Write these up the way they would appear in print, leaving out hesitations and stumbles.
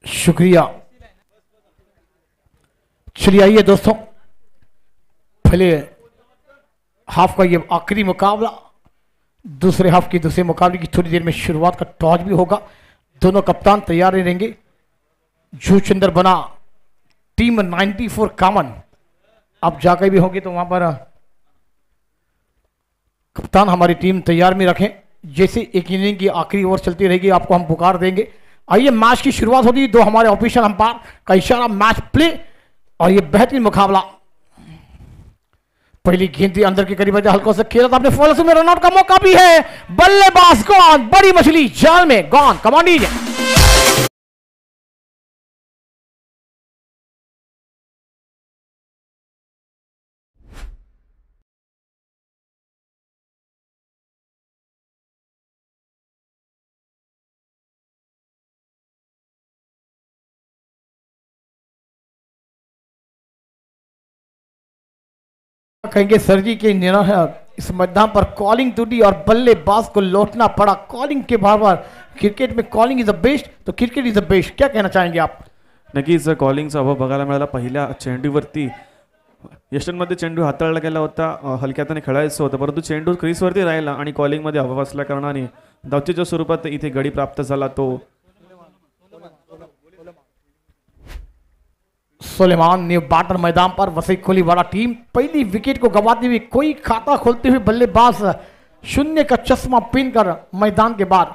शुक्रिया। चलिए आइए दोस्तों, पहले हाफ का ये आखिरी मुकाबला, दूसरे हाफ की दूसरे मुकाबले की थोड़ी देर में शुरुआत का टॉस भी होगा। दोनों कप्तान तैयार रहेंगे। जूचंदर बना टीम 94 कामन अब जाकर भी होगी, तो वहां पर कप्तान हमारी टीम तैयार में रखें। जैसे एक इनिंग की आखिरी ओवर चलती रहेगी आपको हम पुकार देंगे। आइए मैच की शुरुआत होगी। दो हमारे ऑफिशियल अंपायर का इशारा, मैच प्ले। और ये बेहतरीन मुकाबला, पहली गेंद अंदर के करीब हल्कों से खेला था अपने फॉलो में, रनआउट का मौका भी है। बल्लेबाज गॉन, बड़ी मछली जाल में, गॉन। कमान दीजिए। कहेंगे सर जी के निर्णय इस मैदान पर कॉलिंग टूटी और बल्लेबाज को लौटना पड़ा। कॉलिंग के बार क्रिकेट में कॉलिंग इज द बेस्ट, तो क्रिकेट इज द बेस्ट, क्या कहना चाहेंगे आप? नक्कीच कॉलिंगचा अभाव बघायला मिळाला। पहिल्या चेंडूवरती यष्टनमध्ये चेंडू हाताळला गेला होता, हलक्या हाताने खेळायचं होतं, परंतु चेंडू क्रीजवरती राहिला आणि कॉलिंगमध्ये अभाव असल्या कारणाने धावचीच्या स्वरूपात इथे गडी प्राप्त झाला। तो सुलेमान ने बैटर मैदान पर, वसई खोली वाला टीम पहली विकेट को गंवाती हुई, कोई खाता खोलते हुए बल्लेबाज शून्य का चश्मा पहनकर मैदान के बाहर।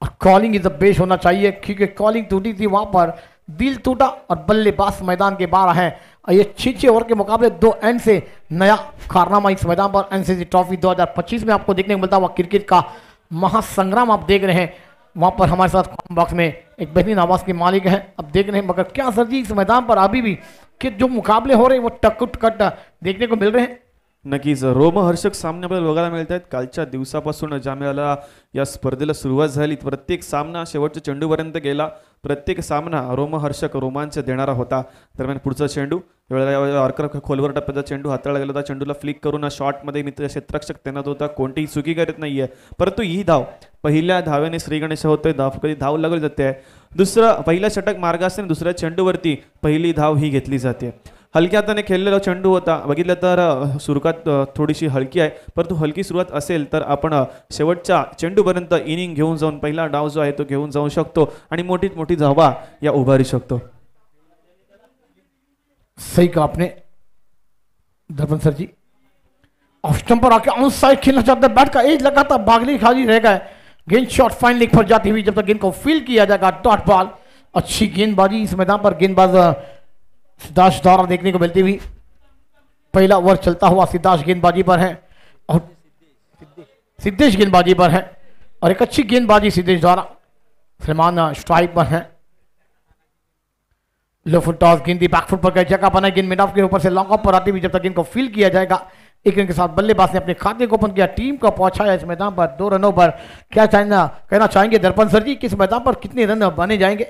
और कॉलिंग इज द बेस्ट होना चाहिए, क्योंकि कॉलिंग टूटी थी वहां पर दिल टूटा और बल्लेबाज मैदान के बाहर है। और ये 6 ओवर के मुकाबले 2 एंड से नया कारनामा इस मैदान पर एनसीसी ट्रॉफी 2025 में आपको देखने को मिलता हुआ क्रिकेट का महासंग्राम आप देख रहे हैं। वहां पर हमारे साथ बॉक्स में एक बेहतरीन आवाज के मालिक हैं, अब देख रहे हैं। मगर क्या सर जी इस मैदान पर अभी भी कि जो मुकाबले हो रहे हैं वो टक्कट देखने को मिल रहे हैं? नक्कीच रोमहर्षक सामने आपल्याला बघायला मिळत आहेत। कालच्या दिवसापासून ज्या वेळेला या स्पर्धेला सुरुवात झाली, प्रत्येक सामना शेवटच्या चेंडूपर्यंत गेला। प्रत्येक सामना रोमहर्षक रोमांच देणारा होता। दरम्यान पुढचा चेंडू यॉर्कर खोलवर टप्प्याचा चेंडू हाताळला गेला होता। चेंडूला फ्लिक करून शॉटमध्ये मित्र क्षेत्ररक्षक तैनात होता, कोणतीही चुकी करत नाहीये, परंतु ही धाव पहिल्या धावेने श्री गणेश होतोय। धाव कधी धाव लागली जाते, दुसरा पहिला षटक मार्ग असताना दुसऱ्या चेंडूवरती पहिली धाव ही घेतली जाते। हलक्या हाताने खेळलेला चेंडू होता, बघितलं तर सुरुवात थोडीशी हलकी आहे, परंतु हलकी सुरुवात असेल तर आपण शेवटच्या चेंडूपर्यंत इनिंग घेऊन जाऊन पहिला डाव जो आहे तो घेऊन जाऊ शकतो आणि मोठीत मोठी धावा या उभारू शकतो। सही कहा आपने दर्पण सर जी। ऑफ स्टंप पर आके ऑन साइड खेलना चाहता है, बैट का एज लगा था, भागली खाली रह गए। गेंद शॉट फाइन लेग पर जाती हुई, जब तक गेंद को फील किया जाएगा डॉट बॉल। अच्छी गेंदबाजी इस मैदान पर, गेंदबाज सिद्धार्थ द्वारा देखने को मिलती हुई। पहला ओवर चलता हुआ सिद्धार्थ गेंदबाजी पर है और सिद्धेश गेंदबाजी पर है, और एक अच्छी गेंदबाजी सिद्धेश द्वारा। सलमान स्ट्राइक पर है। लो फुट टॉस, गेंद बैकफुट पर जगह बनाई, गेंद मिड ऑफ के ऊपर से लॉन्ग ऑफ पर आती हुई, जब तक गेंद को फील किया जाएगा। एक रन के साथ बल्लेबाज ने अपने खाते को ओपन किया, टीम को पहुंचाया इस मैदान पर 2 रनों पर। क्या कहना चाहेंगे दर्पण सर जी, किस मैदान पर कितने रन बने जाएंगे?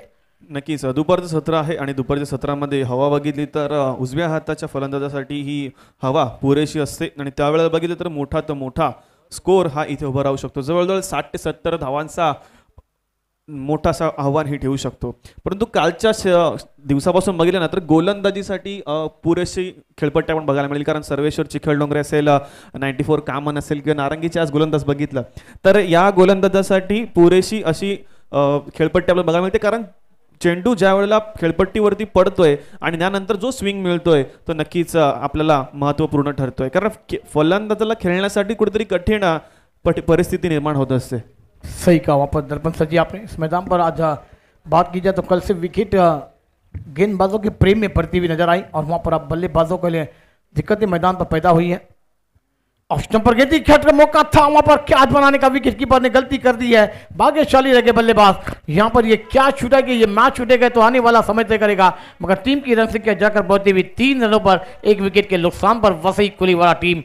नक्कीच दुपारचं सत्र आहे आणि दुपारच्या सत्रामध्ये हवा बघितली तर उजव्या हाताच्या फलंदाजासाठी ही हवा पुरेशी असते आणि त्यावेळेला बघितलं तर मोठा स्कोर हा इथे उभा राहू शकतो। जवळजवळ 60 ते 70 धावांचा मोठासा आव्हान ही ठेवू शकतो। परंतु कालच्या दिवसापासून बघितलं ना तर गोलंदाजीसाठी पुरेशी खेळपट्टी आपण बघायला मिळेल, कारण सर्वेश्वर चिखलडोंगरे असेल, 94 कामन असेल किंवा नारंगीचे आज गोलंदाज बघितलं तर या गोलंदाजासाठी पुरेशी अशी खेळपट्टी आपल्याला बघायला मिळते, कारण चेंडू ज्या वेळेला खेळपट्टीवरती पडतोय आणि त्यानंतर जो स्विंग मिळतोय तो नक्कीच आपल्याला महत्त्वपूर्ण ठरतोय, कारण फलंदाजाला खेळण्यासाठी कुठेतरी कठीण परिस्थिती निर्माण होत असते। सही कहा वापस दर्पण सर जी आपने। इस मैदान पर आज बात की जाए तो कल से विकेट गेंदबाजों के प्रेम में पड़ती हुई नजर आई, और वहां पर अब बल्लेबाजों के लिए दिक्कतें मैदान पर पैदा हुई है। ऑफ स्टंप पर गेंद खेल का मौका था, वहां पर कैच बनाने का विकेट कीपर ने गलती कर दी है। भाग्यशाली रह गए बल्लेबाज, यहां पर ये कैच छूटेगा, ये मैच छूटेगा तो आने वाला समय तय करेगा। मगर टीम की रन संख्या जाकर बढ़ती हुई 3 रनों पर 1 विकेट के नुकसान पर वसई कुली वाला टीम।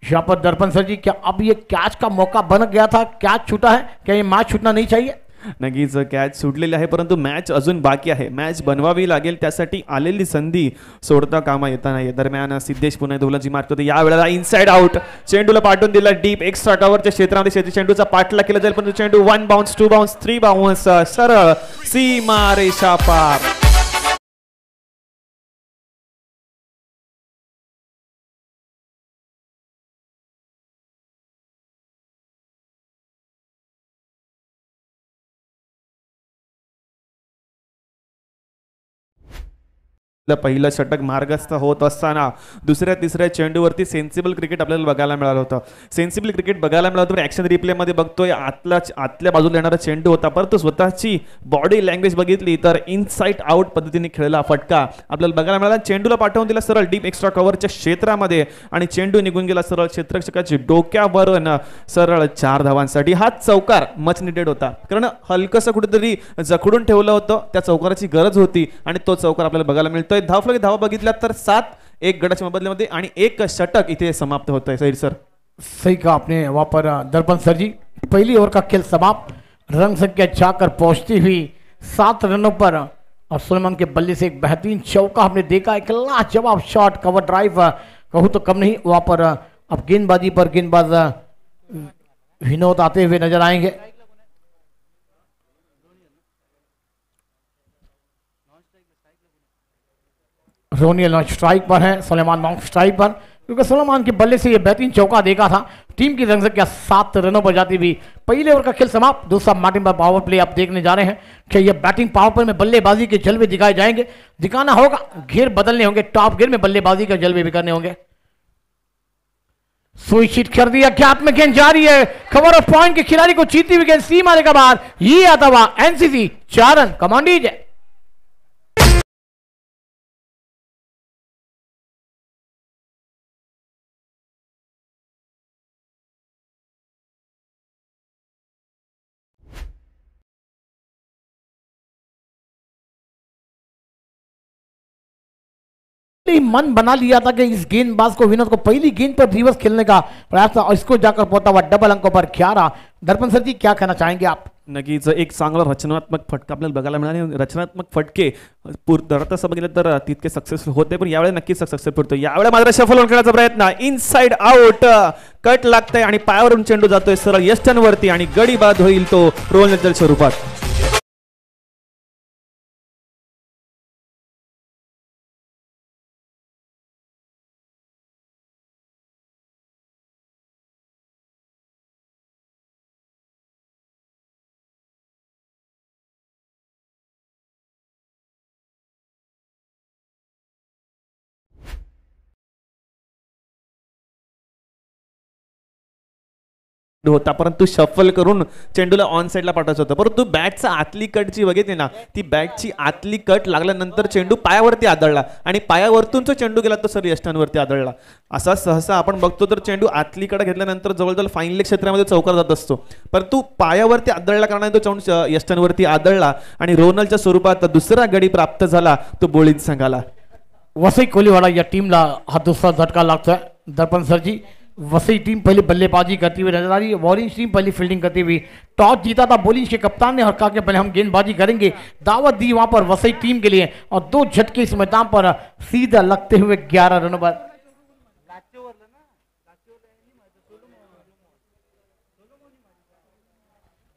यहाँ पर दर्पण सर जी, क्या अब ये कैच का मौका बन गया था, कैच छूटा है, क्या ये मैच छूटना नहीं चाहिए? नक्कीच कॅच सुटलेली आहे, परंतु मॅच अजून बाकी आहे. मॅच बनवावी लागेल, त्यासाठी आलेली संधी सोडता कामा येता नाही. दरम्यान सिद्धेश पुन्हा धोलाची मार्क होते. या वेळेला इनसाइड आउट, चेंडूला पाठवून दिला डीप एक्स्ट्रा कव्हरच्या क्षेत्रामध्ये. चेंडूचा पाठला केला जाईल, पण चेंडू 1 बाउन्स 2 बाउन्स 3 बाउन्स सरळ सीमा रेषा पार. पहिलं षटक मार्गस्थ होत असताना दुसऱ्या तिसऱ्या चेंडूवरती सेन्सिबल क्रिकेट आपल्याला बघायला मिळालं होतं. सेन्सिबल क्रिकेट बघायला मिळालं होतं. ऍक्शन रिप्लेमध्ये बघतोय आतल्या बाजूला येणारा चेंडू होता, परंतु स्वतःची बॉडी लँग्वेज बघितली तर इनसाइड आउट पद्धतीने खेळला फटका आपल्याला बघायला मिळाला. चेंडूला पाठवून दिला सरळ डीप एक्स्ट्रा कव्हरच्या क्षेत्रामध्ये आणि चेंडू निघून गेला सरळ क्षेत्ररक्षकाच्या डोक्यावरून सरळ 4 धावांसाठी. हा चौकार मच निडेड होता, कारण हलकसं कुठेतरी जखडून ठेवलं होतं. त्या चौकाराची गरज होती आणि तो चौकार आपल्याला बघायला मिळतो. धावफलक धावा बघितल्या तर 7-1 गटाच्या मोबदल्यामध्ये आणि 1 षटक इथे समाप्त होत आहे. सर सही कहा आपने वहां पर दर्पण सर जी. पहली ओवर का खेल समाप्त, रन संख्या जाकर पहुंचती हुई 7 रनों पर और सुलेमान के बल्ले से एक बेहतरीन चौका हमने देखा. एक लाजवाब शॉट, कवर ड्राइव कहूँ तो कम नहीं. वहां पर अब गेंदबाजी पर गेंदबाज विनोद आते हुए नजर आएंगे. रोनियल नॉन स्ट्राइक पर है, सुलेमान नॉन स्ट्राइक पर, क्योंकि सुलेमान के बल्ले से ये बेहतरीन चौका देखा था. टीम की रन संख्या 7 रनों पर जाती हुई पहले ओवर का खेल समाप्त. दूसरा मार्टिन पर पावर प्ले आप देखने जा रहे हैं कि ये बैटिंग पावर प्ले में बल्लेबाजी के जलवे दिखाए जाएंगे. दिखाना होगा, घेर बदलने होंगे, टॉप घेर में बल्लेबाजी के जलवे भी करने होंगे. सुइचिट कर दिया, गैप में गेंद जा रही है, कवर ऑफ पॉइंट के खिलाड़ी को जीती हुई गेंद सीमा के बाहर. ये आता हुआ एनसीसी 4 रन कमांडीज है. मन बना लिया था कि इस गेंदबाज को, विनोद को पहली गेंद पर रिवर्स खेलने का प्रयास था और इसको जाकर पहुंचा हुआ डबल अंकों पर 11. दर्पण सर जी क्या कहना चाहेंगे आप? नक्कीच एक चांगला रचनात्मक फटका आपल्याला बघायला मिळाले. रचनात्मक फटके तसं बघितलं तर तितके सक्सेसफुल होते, पण यावेळेला नक्कीच सक्सेसफुल होतो. यावेळेला मात्र सफल होऊन खेळण्याचा प्रयत्न, इनसाइड आउट, कट लागतंय आणि पायावरून चेंडू जातोय सरळ यष्टांवरती आणि गडी बाद होईल तो रोलच्या स्वरूपात. होता, परंतु शफल करून चेंडूला ऑन साइडला पाठवायचं होतं. परंतु बॅटचा आतली कट जी बघितली ना, ती बॅटची आतली कट लागल्यानंतर चेंडू पायावरती आदळला आणि पायावरतून तो चेंडू गेला तर सर यष्टांवरती आदळला. असा सहसा आपण बघतो तर चेंडू आतली कट घेतल्यानंतर जवळजवळ फाईन लेग क्षेत्रामध्ये चौकार जात असतो, परंतु पायावरती आदळल्या कारणाने तो चेंडू यष्टांवरती आदळला आणि रोनलच्या स्वरूपात दुसरा गडी प्राप्त झाला तो बोलीद संघाला. वसई कोलीवाडा या टीमला हा दुसरा झटका लागतोय. दर्पण सर जी, वसई टीम पहले बल्लेबाजी करती हुई नजर आ रही है, वॉरिंज टीम पहले फील्डिंग करती हुई. टॉस जीता था बॉलिंग के कप्तान ने और कहा कि पहले हम गेंदबाजी करेंगे. दावत दी वहां पर वसई टीम के लिए और 2 झटके इस मैदान पर सीधा लगते हुए 11 रनों पर.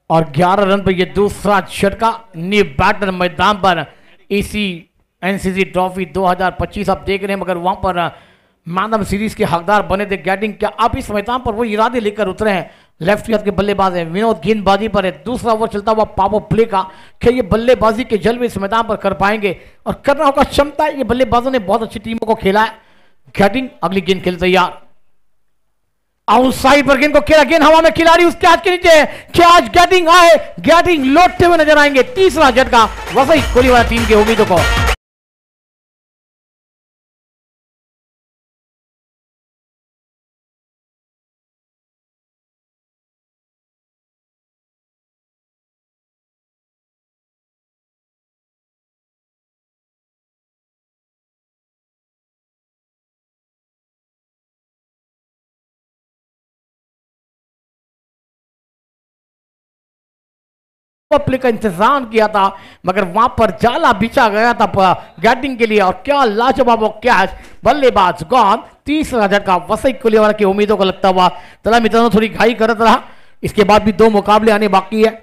और 11 रन पर यह दूसरा झटका. न्यू बैटर मैदान पर इसी एनसीसी ट्रॉफी 2025 आप देख रहे हैं, मगर वहां पर मैन ऑफ सीरीज के हकदार बने थे गैटिंग. क्या आप इस मैदान पर वो इरादे लेकर उतरे हैं? लेफ्ट हाथ के बल्लेबाज है विनोद, गेंदबाजी पर है. दूसरा ओवर चलता हुआ पावर प्ले का, क्या ये बल्लेबाजी के जलवे इस मैदान पर कर पाएंगे? और करना होगा, क्षमता है. ये बल्लेबाजों ने बहुत अच्छी टीमों को खेला है. गैटिंग अगली गेंद खेल तैयार, आउटसाइड पर गेंद को खेला, गेंद हवा में, खिलाड़ी उसके हाथ के नीचे. क्या आज गैटिंग आए, गैटिंग लौटते हुए नजर आएंगे. तीसरा झटका वसई कोलीवाड़ा टीम की उम्मीदों को. प्ले का इंतजाम किया था, मगर वहां पर जाला बिछा गया था बैटिंग के लिए। और क्या लाजवाब कैच, बल्लेबाज गॉन, तीसरा झटका वसई कोलीवाड़ा की उम्मीदों को लगता हुआ। चला मित्रांनो, थोडी घाई करत रहा, इसके बाद भी 2 मुकाबले आने बाकी है।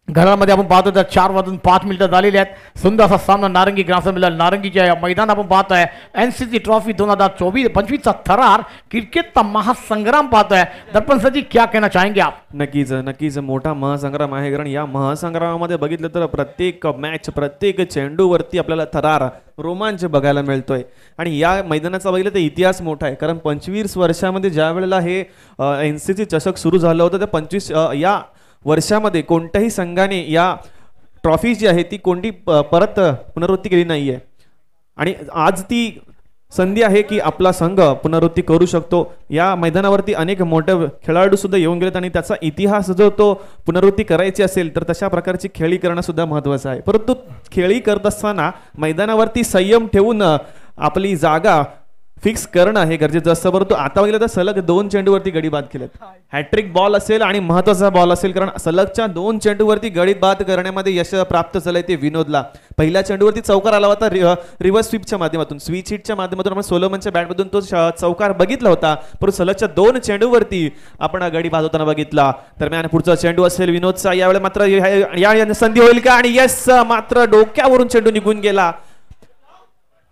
घरामध्ये आपण पाहतो तर 4:05 झालेले आहेत. सुंदर असा सामना नारंगी ग्रामस्थ मिळाला. नारंगीच्या मैदान आपण पाहतोय एनसीसी ट्रॉफी 2024-25 थरार क्रिकेटचा महासंग्राम पाहतोय. दर्पण सर जी, क्या कहना चाहेंगे आप? नक्कीच नक्कीच मोठा महासंग्राम आहे, कारण या महासंग्रामामध्ये बघितलं तर प्रत्येक मॅच, प्रत्येक चेंडूवरती आपल्याला थरार, रोमांच बघायला मिळतोय. आणि या मैदानाचा बघितलं तर इतिहास मोठा आहे, कारण 25 वर्षामध्ये ज्या वेळेला हे एनसीसी चषक सुरू झालं होतं त्या 25 या वर्षामध्ये कोणत्याही संघाने या ट्रॉफी जी आहे ती कोणती परत पुनरावृत्ती केली नाहीये. आणि आज ती संधी आहे की आपला संघ पुनरावृत्ती करू शकतो. या मैदानावरती अनेक मोठे खेळाडू सुद्धा येऊन गेलेत आणि त्याचा इतिहास जो तो पुनरावृत्ती करायची असेल तर तशा प्रकारची खेळी करणं सुद्धा महत्त्वाचं आहे. परंतु खेळी करत असताना मैदानावरती संयम ठेवून आपली जागा फिक्स करणं हे गरजेचं असतं. परंतु आता बघितलं तर सलग 2 चेंडूवरती गडी बाद केलेत. हॅट्रिक बॉल असेल आणि महत्वाचा बॉल असेल, कारण सलगच्या 2 चेंडूवरती गडी बाद करण्यामध्ये यश प्राप्त झालंय ते विनोदला. पहिल्या चेंडूवरती चौकार आला होता रिव्हर्स स्वीपच्या माध्यमातून, स्विच हिटच्या माध्यमातून आपण सोलोमनच्या बॅटमधून तो चौकार बघितला होता. परंतु सलगच्या 2 चेंडूवरती आपण गडी बाद होताना बघितला. दरम्यान पुढचा चेंडू असेल विनोदचा, यावेळी मात्र या संधी होईल का? आणि यस, मात्र डोक्यावरून चेंडू निघून गेला.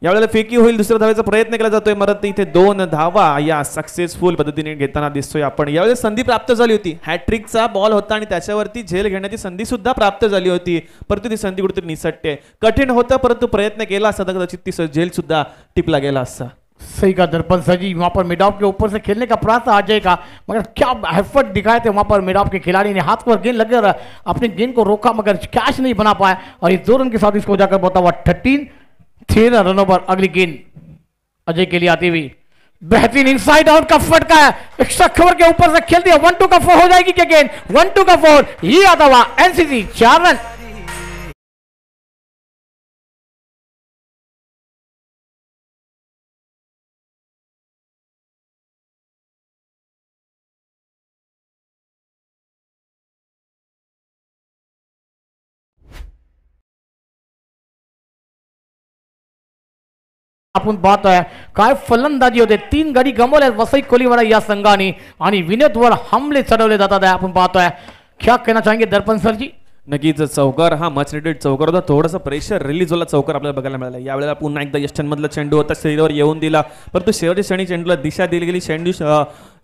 यावेळेला फेकी होईल, दुसऱ्या धावेचा प्रयत्न केला जातोय, परत इथे 2 धावा या सक्सेसफुल पद्धतीने घेताना दिसतोय आपण. यावेळेला संधी प्राप्त झाली होती, हॅट्रिकचा बॉल होता आणि त्याच्यावरती झेल घेण्याची संधी सुद्धा प्राप्त झाली होती, परंतु ती संधी कुठेतरी निसटते. कठीण होतं, परंतु प्रयत्न केला असता कदाचित ती झेल सुद्धा टिपला गेला असता. सही का दर्पण सर जी, वहां पर मिड ऑफ के ऊपर से खेलने का प्रयास आ जाएगा, मगर क्या एफर्ट दिखाए थे वहां पर मिड ऑफ के खिलाड़ी ने, हाथ पर गेंद लगे अपने गेंद को रोका मगर कैच नहीं बना पाया. और इस 2 रन के साथ इसको जाकर बोता हुआ 13 रनों पर अगली गेंद अजय के लिए आती हुई. बेहतरीन इनसाइड आउट का फटका है, एक्स्ट्रा कवर के ऊपर से खेल दिया. 1-2 का 4 हो जाएगी क्या गेंद? 1-2 का 4 ये आता हुआ एनसीसी 4 रन. आपण पाहतोय काय फलंदाजी होते. 3 गडी गमावल्या वसई कोलीवाडा या संघाने आणि विनोदवर हमले चढवले जातात. आपण पाहतोय, क्या कहना चाहेंगे दर्पण सर जी? नक्कीच चौकार हा मच नेटेड चौकार होता. थोडासा प्रेशर रिलीज झाला चौकार आपल्याला बघायला मिळाला. यावेळेला पुन्हा एकदा यष्टन मधला चेंडू होता, शरीरावर येऊन दिला, परंतु शेवटच्या क्षणी चेंडूला दिशा दिली गेली, चेंडू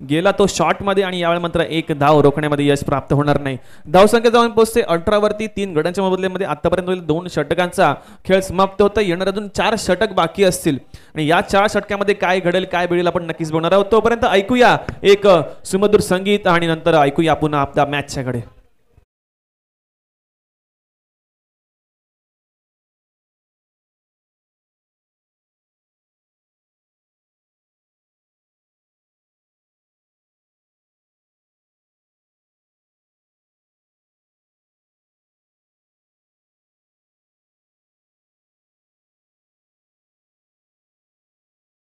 गेला तो शॉट मध्ये आणि यावेळी मात्र 1 धाव रोखण्यामध्ये यश प्राप्त होणार नाही. धावसंख्या जाऊन पोहोचते 18 वरती. 3 गड्यांच्या मोबदल्यामध्ये आतापर्यंत 2 षटकांचा खेळ समाप्त होता. येणार अजून 4 षटक बाकी असतील आणि या 4 षटकामध्ये काय घडेल काय बिडेल आपण नक्कीच बघणार आहोत. तोपर्यंत ऐकूया एक सुमधुर संगीत आणि नंतर ऐकूया पुन्हा आपल्या मॅचच्या कडे.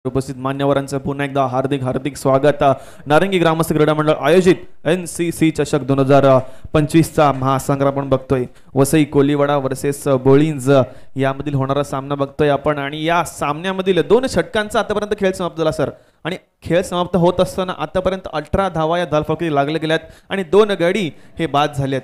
उपस्थित मान्यवरांचं पुन्हा एकदा हार्दिक हार्दिक स्वागत. नारंगी ग्रामस्थ क्रीडा मंडळ आयोजित एनसीसी चषक 2025चा महासंग्राम आपण बघतोय. वसई कोलीवाडा वर्सेस बोळिंज यामधील होणारा सामना बघतोय आपण आणि या सामन्यामधील 2 षटकांचा आतापर्यंत खेळ समाप्त झाला सर. आणि खेळ समाप्त होत असताना आतापर्यंत 18 धावा या धावफलकाला लागल्या गेल्यात आणि 2 गडी हे बाद झालेत.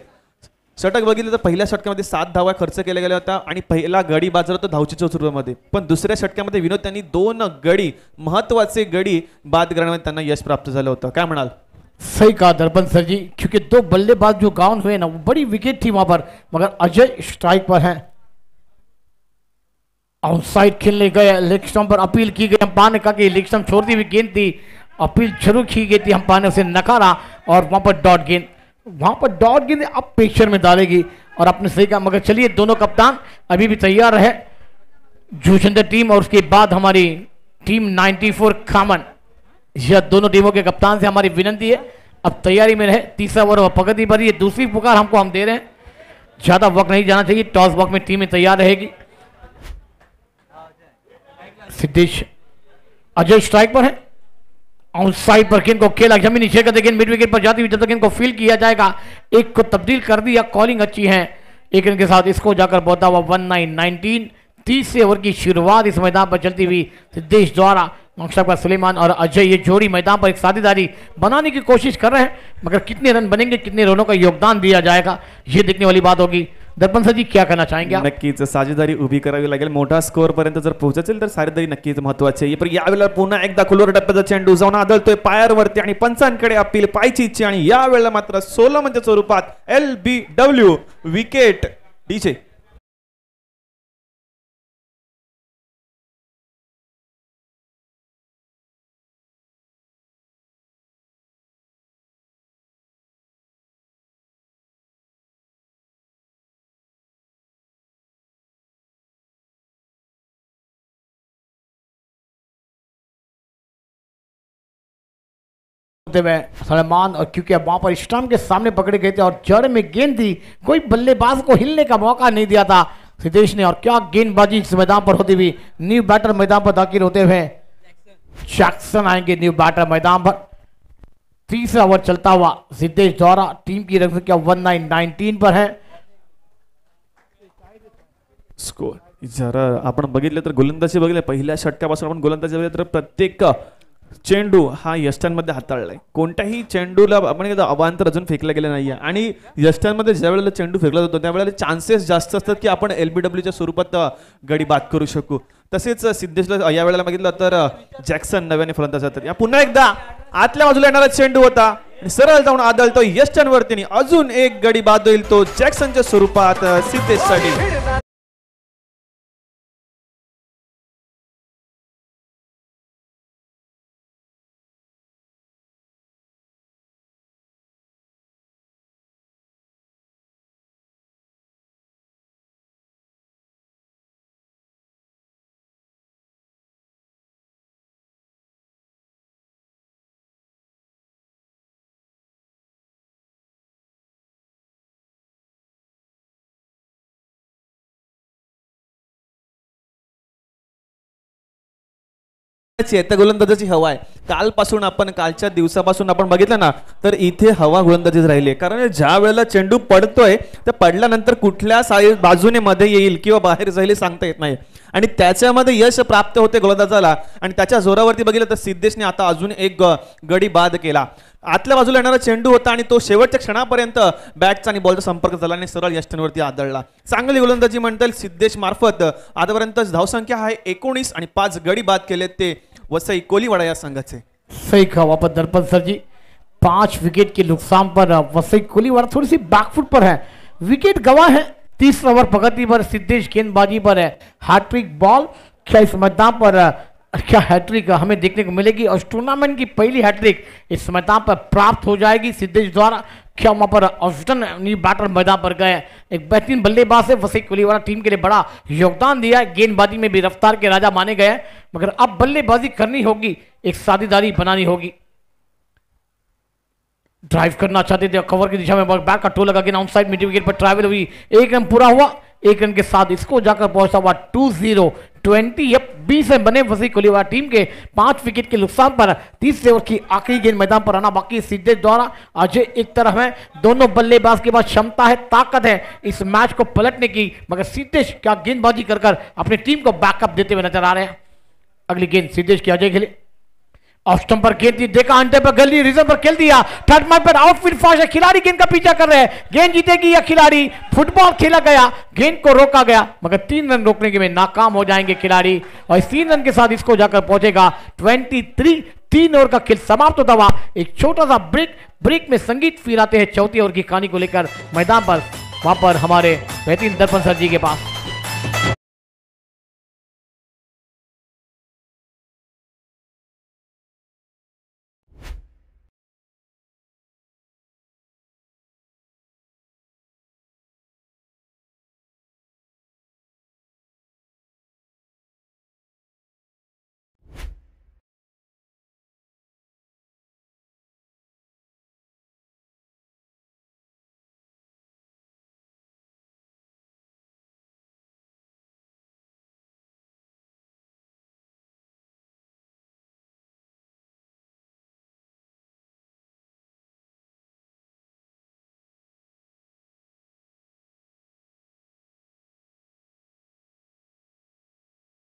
षटक बघितलं तर पहिल्या षटकामध्ये 7 धावा खर्च केल्या गेल्या होत्या आणि पहिला गडी बाद झाला होता धावची 4 रुपयामध्ये. पण दुसऱ्या षटकामध्ये विनोद त्यांनी 2 गडी, महत्वाचे गडी बाद करण्यामध्ये त्यांना यश प्राप्त झालं होतं. काय म्हणाल? सही कहा दर्पण सर जी, क्योंकि 2 बल्लेबाज जो गाउन हुए ना, वो बड़ी विकेट थी वहां पर, मगर अजय स्ट्राइक पर है. आउटसाइड खेलने गए, लेग स्टंप पर अपील की गई, अंपायर ने कहा कि लेग स्टंप छोड़ती हुई गेंद थी, अपील जरूर की गई थी, अंपायर ने उसे नकारा और वहां पर डॉट गेंद, वहां पर डॉट गेंद अब प्रेशर में डालेगी और आपने सही कहा. मगर चलिए, दोनों कप्तान अभी भी तैयार है, जूचंदर टीम और उसके बाद हमारी टीम 94 खामन, यह दोनों टीमों के कप्तान से हमारी विनती है अब तैयारी में रहे. तीसरा ओवर प्रगति पर, ये दूसरी पुकार हमको हम दे रहे हैं, ज्यादा वक्त नहीं जाना चाहिए. टॉस बॉक्स में टीमें तैयार रहेगी. सिद्धेश, अजय स्ट्राइक पर है, आउटसाइड पर गेंद को खेला जमीनी क्षेत्र से, गेंद मिड विकेट पर जाती हुई जब तक गेंद को फील किया जाएगा। एक को तब्दील कर दिया, कॉलिंग अच्छी है। एक रन के साथ इसको जाकर पहुंचा हुआ 19-19। 30 ओवर की शुरुआत इस मैदान पर चलती हुई सिद्धेश द्वारा। मुशताक सुलेमान और अजय ये जोड़ी मैदान पर एक साझेदारी बनाने की कोशिश कर रहे हैं, मगर कितने रन बनेंगे, कितने रनों का योगदान दिया जाएगा, ये देखने वाली बात होगी। दर्पण सर जी क्या कहना चाहेंगे आप? नक्कीच साझेदारी उभी करावी लागेल. मोठा स्कोर पर्यंत जर पोहोचेल तर साझेदारी नक्कीच महत्वाची आहे. पण यावेळेला पुन्हा एकदा खोलवर टप्प्याचा चेंडू जाऊन आदळतोय पायावरती आणि पंचांकडे अपील पायची इच्छा, आणि यावेळेला मात्र 16 म्हणजे स्वरूपात LBW विकेट डीजे. सलमान, और क्योंकि अब वहां पर स्टंप के सामने पकड़े गए थे और जड़ में गेंद थी, कोई बल्लेबाज को हिलने का मौका नहीं दिया था सिद्धेश ने। और क्या गेंदबाजी इस मैदान पर होती हुई। न्यू बैटर मैदान पर दाखिल होते हुए जैक्सन आएंगे न्यू बैटर मैदान पर। तीसरा ओवर चलता हुआ सिद्धेश द्वारा। टीम की रन संख्या 19-19 पर है। स्कोर जरा आपण बघितलं तर गोलंदाजी बघितलं, पहिल्या षटकापासून आपण गोलंदाजी बघितलं तर प्रत्येक चेंडू हा यष्टांमध्ये हाताळलाय. कोणत्याही चेंडूला आपण अवांतर अजून फेकला गेला नाहीये. आणि यष्टांमध्ये ज्या वेळेला चेंडू फेकला जातो त्यावेळेला चान्सेस जास्त असतात की आपण LBWच्या स्वरूपात गडी बाद करू शकू. तसेच सिद्धेशला या वेळेला बघितलं तर जॅक्सन नव्याने फलंदाज जातात. या पुन्हा एकदा आतल्या बाजूला येणारा चेंडू होता, सरळ जाऊन आदळतो यष्टांवरती. अजून एक गडी बाद होईल तो जॅक्सनच्या स्वरूपात सिद्धेशसाठी. गोलंदाजाची हवा आहे. कालपासून आपण कालच्या दिवसापासून आपण बघितलं ना तर इथे हवा गोलंदाजीच राहिली आहे. कारण ज्या वेळेला चेंडू पडतोय तर पडल्यानंतर कुठल्या बाजूने मध्ये येईल किंवा बाहेर जाईल सांगता येत नाही, आणि त्याच्यामध्ये यश प्राप्त होते गोलंदाजाला. आणि त्याच्या जोरावरती बघितलं तर सिद्धेशने आता अजून एक गडी बाद केला. आतल्या बाजूला येणारा चेंडू होता आणि तो शेवटच्या क्षणापर्यंत बॅटचा आणि बॉलचा संपर्क झाला आणि सरळ यष्टांवरती आदळला. चांगली गोलंदाजी म्हणता येईल सिद्धेश मार्फत. आतापर्यंत धावसंख्या आहे 19 आणि 5 गडी बाद केलेत ते वसई कोलीवाड़ा या संघ से. सही कहा वापस दर्पण सर जी। 5 विकेट के नुकसान पर वसई कोलीवाड़ा थोड़ी सी बैकफुट पर है, विकेट गवा है। 30 ओवर प्रगति पर सिद्धेश गेंदबाजी पर है। हैट्रिक बॉल, क्या इस मैदान पर क्या हैट्रिक हमें देखने को मिलेगी? और टूर्नामेंट की पहली हैट्रिक इस मैदान पर प्राप्त हो जाएगी सिद्धेश द्वारा। क्या वहां पर ऑस्टन न्यू बैटर मैदान पर गए, एक बेहतरीन बल्लेबाज है वसई कोलीवाड़ा, टीम के लिए बड़ा योगदान दिया है। गेंदबाजी में भी रफ्तार के राजा माने गए, मगर अब बल्लेबाजी करनी होगी, एक साझेदारी बनानी होगी। ड्राइव करना चाहते थे, कवर की दिशा में बैट का टो लगा के आउटसाइड मिड विकेट पर ट्रैवल हुई। एक रन पूरा हुआ, एक रन के साथ इसको जाकर पहुंचा हुआ 2-0-20। अब 20 रन बने वसई कोलीवाड़ा टीम के 5 विकेट के नुकसान पर। 30 ओवर की आखिरी गेंद मैदान पर आना बाकी। सिद्धेश द्वारा अजय एक तरफ है, दोनों बल्लेबाज के पास क्षमता है, ताकत है इस मैच को पलटने की, मगर सिद्धेश क्या गेंदबाजी कर अपनी टीम को बैकअप देते हुए नजर आ रहे हैं। अगली गेंद सिद्धेश की अजय खेले, ऑफ स्टंप पर गेंद देखा, अंटे पर गली रिजर्व पर खेल दिया, थर्ड मैच पर आउटफील्ड फास्ट है, खिलाड़ी गेंद का पीछा कर रहे हैं, गेंद जीतेगी या खिलाड़ी? फुटबॉल खेला गया, गेंद को रोका गया, मगर 3 रन रोकने के में नाकाम हो जाएंगे खिलाड़ी। और इस 3 रन के साथ इसको जाकर पहुंचेगा 23। 3 ओवर का खेल समाप्त होता हुआ एक छोटा सा ब्रेक में संगीत फिर आते हैं चौथी ओवर की कहानी को लेकर मैदान पर। वहां पर हमारे बेहतरीन दर्पण सर जी के पास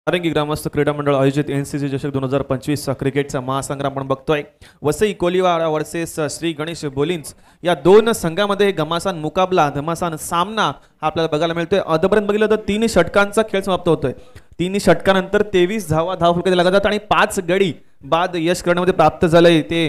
नारंगी ग्रामस्थ क्रीडा मंडळ आयोजित एनसीसी चषक 2025 क्रिकेटचा महासंग्राम आपण बघतोय. वसई कोलीवाडा वर्सेस श्री गणेश बोलिन्स या दोन संघामध्ये घमासान मुकाबला, घमासान सामना आपल्याला बघायला मिळतोय. आतापर्यंत बघितलं तर 3 षटकांचा खेळ समाप्त होतोय. 3 षटकानंतर 23 धाव फलकात लागतात आणि 5 गडी बाद यश करण्यामध्ये प्राप्त झालंय ते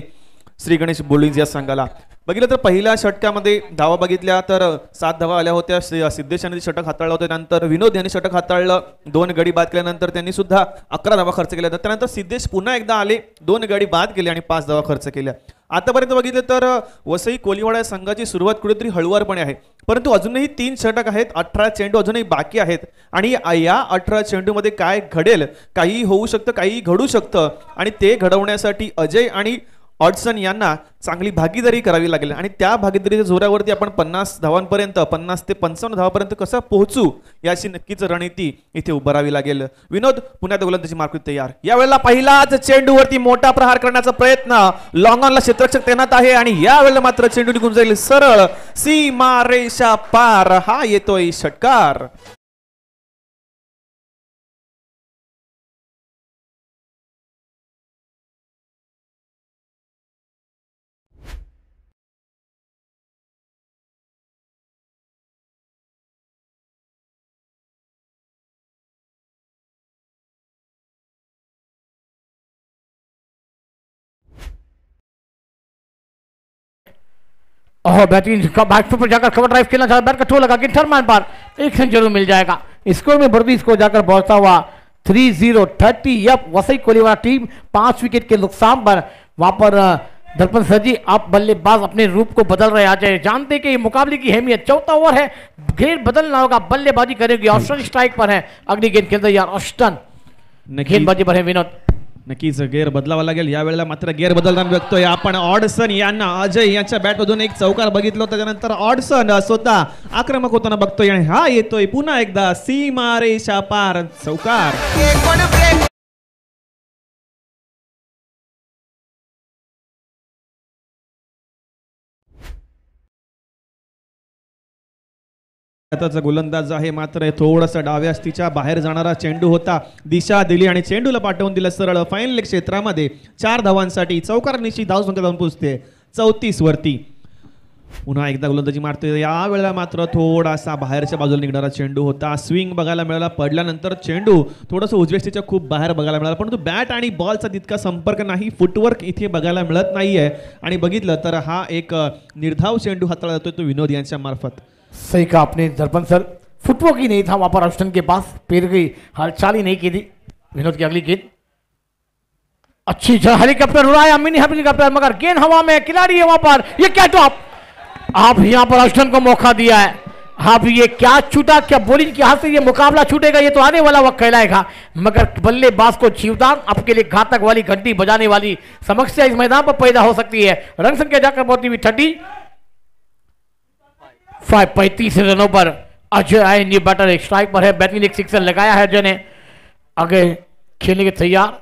श्री गणेश बोलिन्स या संघाला. बघितलं तर पहिल्या षटकामध्ये धावा बघितल्या तर 7 धावा आल्या होत्या. सिद्धेश यांनी षटक हाताळलं होतं. त्यानंतर विनोद यांनी षटक हाताळलं. 2 गडी बाद केल्यानंतर त्यांनी सुद्धा 11 धावा खर्च केल्या. त्यानंतर सिद्धेश पुन्हा एकदा आले, 2 गडी बाद केले आणि 5 धावा खर्च केल्या. आतापर्यंत बघितलं तर वसई कोलीवाडा संघाची सुरुवात कुठेतरी हळुवारपणे आहे, परंतु अजूनही 3 षटक आहेत. 18 चेंडू अजूनही बाकी आहेत आणि या 18 चेंडूमध्ये काय घडेल, काही होऊ शकतं, काही घडू शकतं आणि ते घडवण्यासाठी अजय आणि ऑडसन यांना चांगली भागीदारी करावी लागेल आणि त्या भागीदारीच्या जोरावरती आपण 50 धावांपर्यंत 50 ते 55 धावांपर्यंत कसं पोहोचू याची नक्कीच रणनीती इथे उभारावी लागेल. विनोद पुन्हा गोलंदाजी मार्कून तयार. यावेळेला पहिलाच चेंडूवरती मोठा प्रहार करण्याचा प्रयत्न, लॉंग ऑनला क्षेत्ररक्षक तैनात आहे आणि यावेळेला मात्र चेंडू निघून जाईल सरळ सीमारेषा पार. हा येतोय षटकार. ओह बेहतरीन बैक पर जाकर कवर ड्राइव खेलना चाहता, बैट का ठो लगा कि थर्मैन पर एक रन जरूर मिल जाएगा. स्कोर में बढ़ती स्कोर जाकर पहुंचता हुआ 3-0-30. अब वसई कोलीवाड़ा टीम 5 विकेट के नुकसान पर वहां पर दर्पण सर जी आप बल्लेबाज अपने रूप को बदल रहे आज जानते कि मुकाबले की अहमियत. चौथा ओवर है, गेंद बदलना होगा, बल्लेबाजी करेगी. ऑस्टन स्ट्राइक पर है, अगली गेंद खेलते यार ऑस्टन गेंदबाजी पर है विनोद. नक्कीच गेअर बदलावा लागेल. यावेळेला मात्र गेअर बदलताना बघतोय आपण ऑडसन यांना. अजय यांच्या बॅटमधून एक चौकार बघितलं होतं, त्यानंतर ऑडसन स्वतः आक्रमक होताना बघतोय आणि हा येतोय पुन्हा एकदा सीमारेषा पार चौकार. आताचा गोलंदाज आहे मात्र थोडासा डाव्या हस्तीच्या बाहेर जाणारा चेंडू होता. दिशा दिली आणि चेंडूला पाठवून दिलं सरळ फायनल क्षेत्रामध्ये. 4 धावांसाठी चौकार निश्चित धाव संख्या जाऊन पोहोचते 34 वरती. पुन्हा एकदा गोलंदाजी मारतोय. यावेळेला मात्र थोडासा बाहेरच्या बाजूला निघणारा चेंडू होता. स्विंग बघायला मिळाला, पडल्यानंतर चेंडू थोडंसं उजव्या खूप बाहेर बघायला मिळाला, परंतु बॅट आणि बॉलचा तितका संपर्क नाही, फुटवर्क इथे बघायला मिळत नाहीये. आणि बघितलं तर हा एक निर्धाव चेंडू हाताळला जातोय तो विनोद यांच्या मार्फत. सही कहा आपने दर्पण सर, फुटवर्क ही नहीं था वहां पर ऑस्टन के पास, पैर की हलचल ही नहीं की थी. विनोद की अगली गेंद अच्छी हेलीकॉप्टर उड़ाया, मिनी हेलीकॉप्टर, मगर गेंद हवा में, खिलाड़ी है वहां पर. ये क्या टॉप, आप यहां पर ऑस्टन को मौका दिया है. आप ये क्या छूटा, क्या बॉलिंग के हाथ से ये मुकाबला छूटेगा, ये तो आने वाला वक्त कहलाएगा. मगर बल्लेबाज को जीवदान आपके लिए घातक वाली घंटी बजाने वाली समस्या इस मैदान पर पैदा हो सकती है. रन संख्या जाकर पहुंचती हुई 35 रनों पर अजय आए. न्यू बैटर एक स्ट्राइक पर है, बैटिंग एक सिक्सर लगाया है अजय ने. आगे खेलने के तैयार,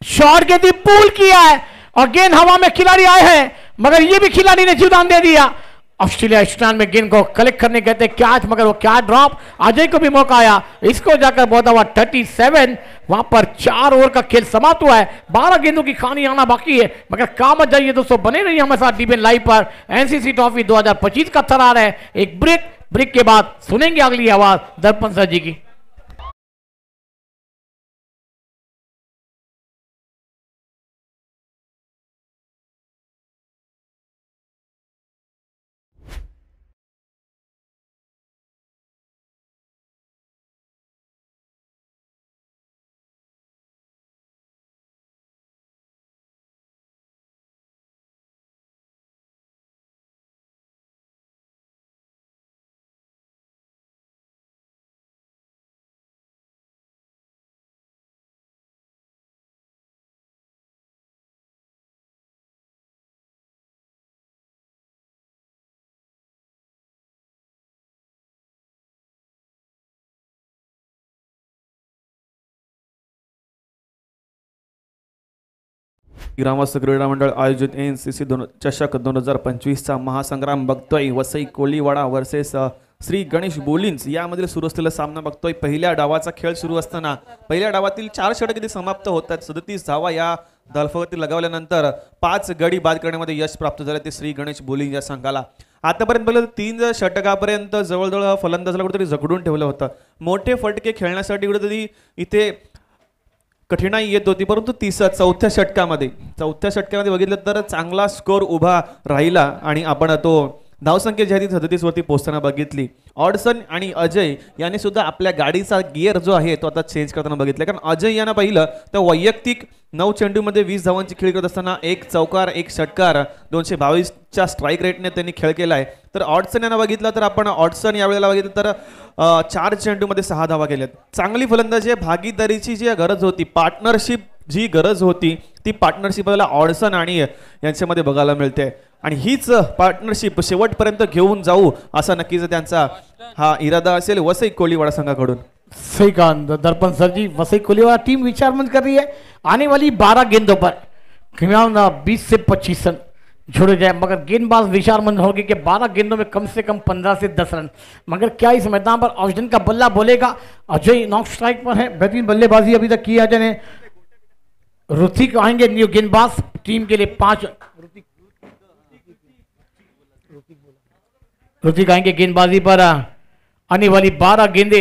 शॉट के दी पुल किया है और गेंद हवा में, खिलाड़ी आए हैं मगर ये भी खिलाड़ी ने जीवदान दे दिया. ऑस्ट्रेलिया स्टैंड में गेंद को कलेक्ट करने कहते हैं कैच, मगर वो क्या ड्रॉप. अजय को भी मौका आया, इसको जाकर बहुत हुआ 37. वहां पर 4 ओवर का खेल समाप्त हुआ है. 12 गेंदों की कहानी आना बाकी है, मगर काम जाइए दोस्तों, बने रहिए हमारे साथ डीबीएन लाइव पर. एनसीसी ट्रॉफी 2025 का थरार है. एक ब्रेक के बाद सुनेंगे अगली आवाज दर्पण सर जी की. ग्रामस्थ क्रीडा मंडळ आयोजित एनसीसी चषक 2025 चा महासंग्राम बघतोय. वसई कोलीवाडा वर्सेस श्री गणेश बोलिन्स यामधील सुरू असलेला सामना बघतोय. पहिल्या डावाचा खेळ सुरू असताना पहिल्या डावातील 4 षटक इथे समाप्त होतात. 37 धावा या धावफलकावरती लगावल्यानंतर 5 गडी बाद करण्यामध्ये यश प्राप्त झाले ते श्री गणेश बोलिन्स या संघाला. आतापर्यंत बघितलं 3 षटकापर्यंत जवळजवळ फलंदाजाला कुठेतरी जखडून ठेवलं होतं. मोठे फटके खेळण्यासाठी कुठेतरी इथे कठीणाई येत होती, परंतु चौथ्या षटकामध्ये बघितलं तर चांगला स्कोर उभा राहिला आणि आपण तो धावसंख्या जी आहे ती 37 वरती पोहोचताना बघितली. ऑडसन आणि अजय यांनी सुद्धा आपल्या गाडीचा गिअर जो आहे तो आता चेंज करताना बघितलं. कारण अजय यांना पाहिलं तर वैयक्तिक 9 चेंडूमध्ये 20 धावांची खेळी करत असताना 1 चौकार 1 षटकार 222च्या स्ट्राईक रेटने त्यांनी खेळ केला आहे. तर ऑडसन यांना बघितलं तर आपण ऑडसन यावेळेला बघितलं तर 4 चेंडूमध्ये 6 धावा केल्यात. चांगली फलंदाजी आहे. भागीदारीची जी गरज होती, पार्टनरशिप जी गरज होती ती पार्टनरशिप आपल्याला ऑडसन आणि यांच्यामध्ये बघायला मिळते आणि हीच पार्टनरशिप शेवटपर्यंत घेऊन जाऊ असा नक्कीच त्यांचा हा इरादा असेल वसई कोलीवाड़ा संघाकडून. सही कहा दर्पण सर जी. वसई कोलीवाड़ा टीम विचारमंद कर रही है. आने वाली 12 गेंदों पर करीब 20 से 25 रन जोड़े जाए, मगर गेंदबाज विचारमंद होगी कि 12 गेंदों में कम से कम 15 से 10 रन. मगर क्या इस मैदान पर ऑक्सीजन का बल्ला बोलेगा? अजय नॉक स्ट्राइक पर है. बेहतरीन बल्लेबाजी अभी तक की अजय ने. ऋतिक आएंगे न्यू गेंदबाज टीम के लिए 5. ऋतिक आएंगे गेंदबाजी पर. आने वाली 12 गेंदे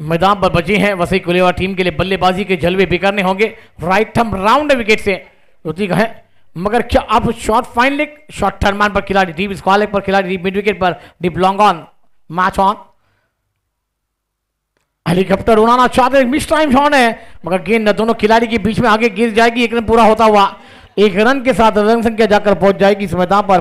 मैदान पर बची हैं वसई कोलीवाड़ा टीम के लिए. बल्लेबाजी के जलवे बिखरने होंगे. राइट थम राउंड विकेट से ऋतिक है, मगर क्या अब शॉर्ट फाइन लेग, शॉर्ट टर्मान पर खिलाड़ी, डीप स्क्वायर लेग पर खिलाड़ी, deep mid wicket per, deep long on, match on. Helicopter उड़ाना चाहते, मिस टाइम शॉट है, मगर गेंद दोनों खिलाड़ी के बीच में आगे गिर जाएगी. 1 रन पूरा होता हुआ 1 रन के साथ रन संख्या जाकर पहुंच जाएगी इस मैदान पर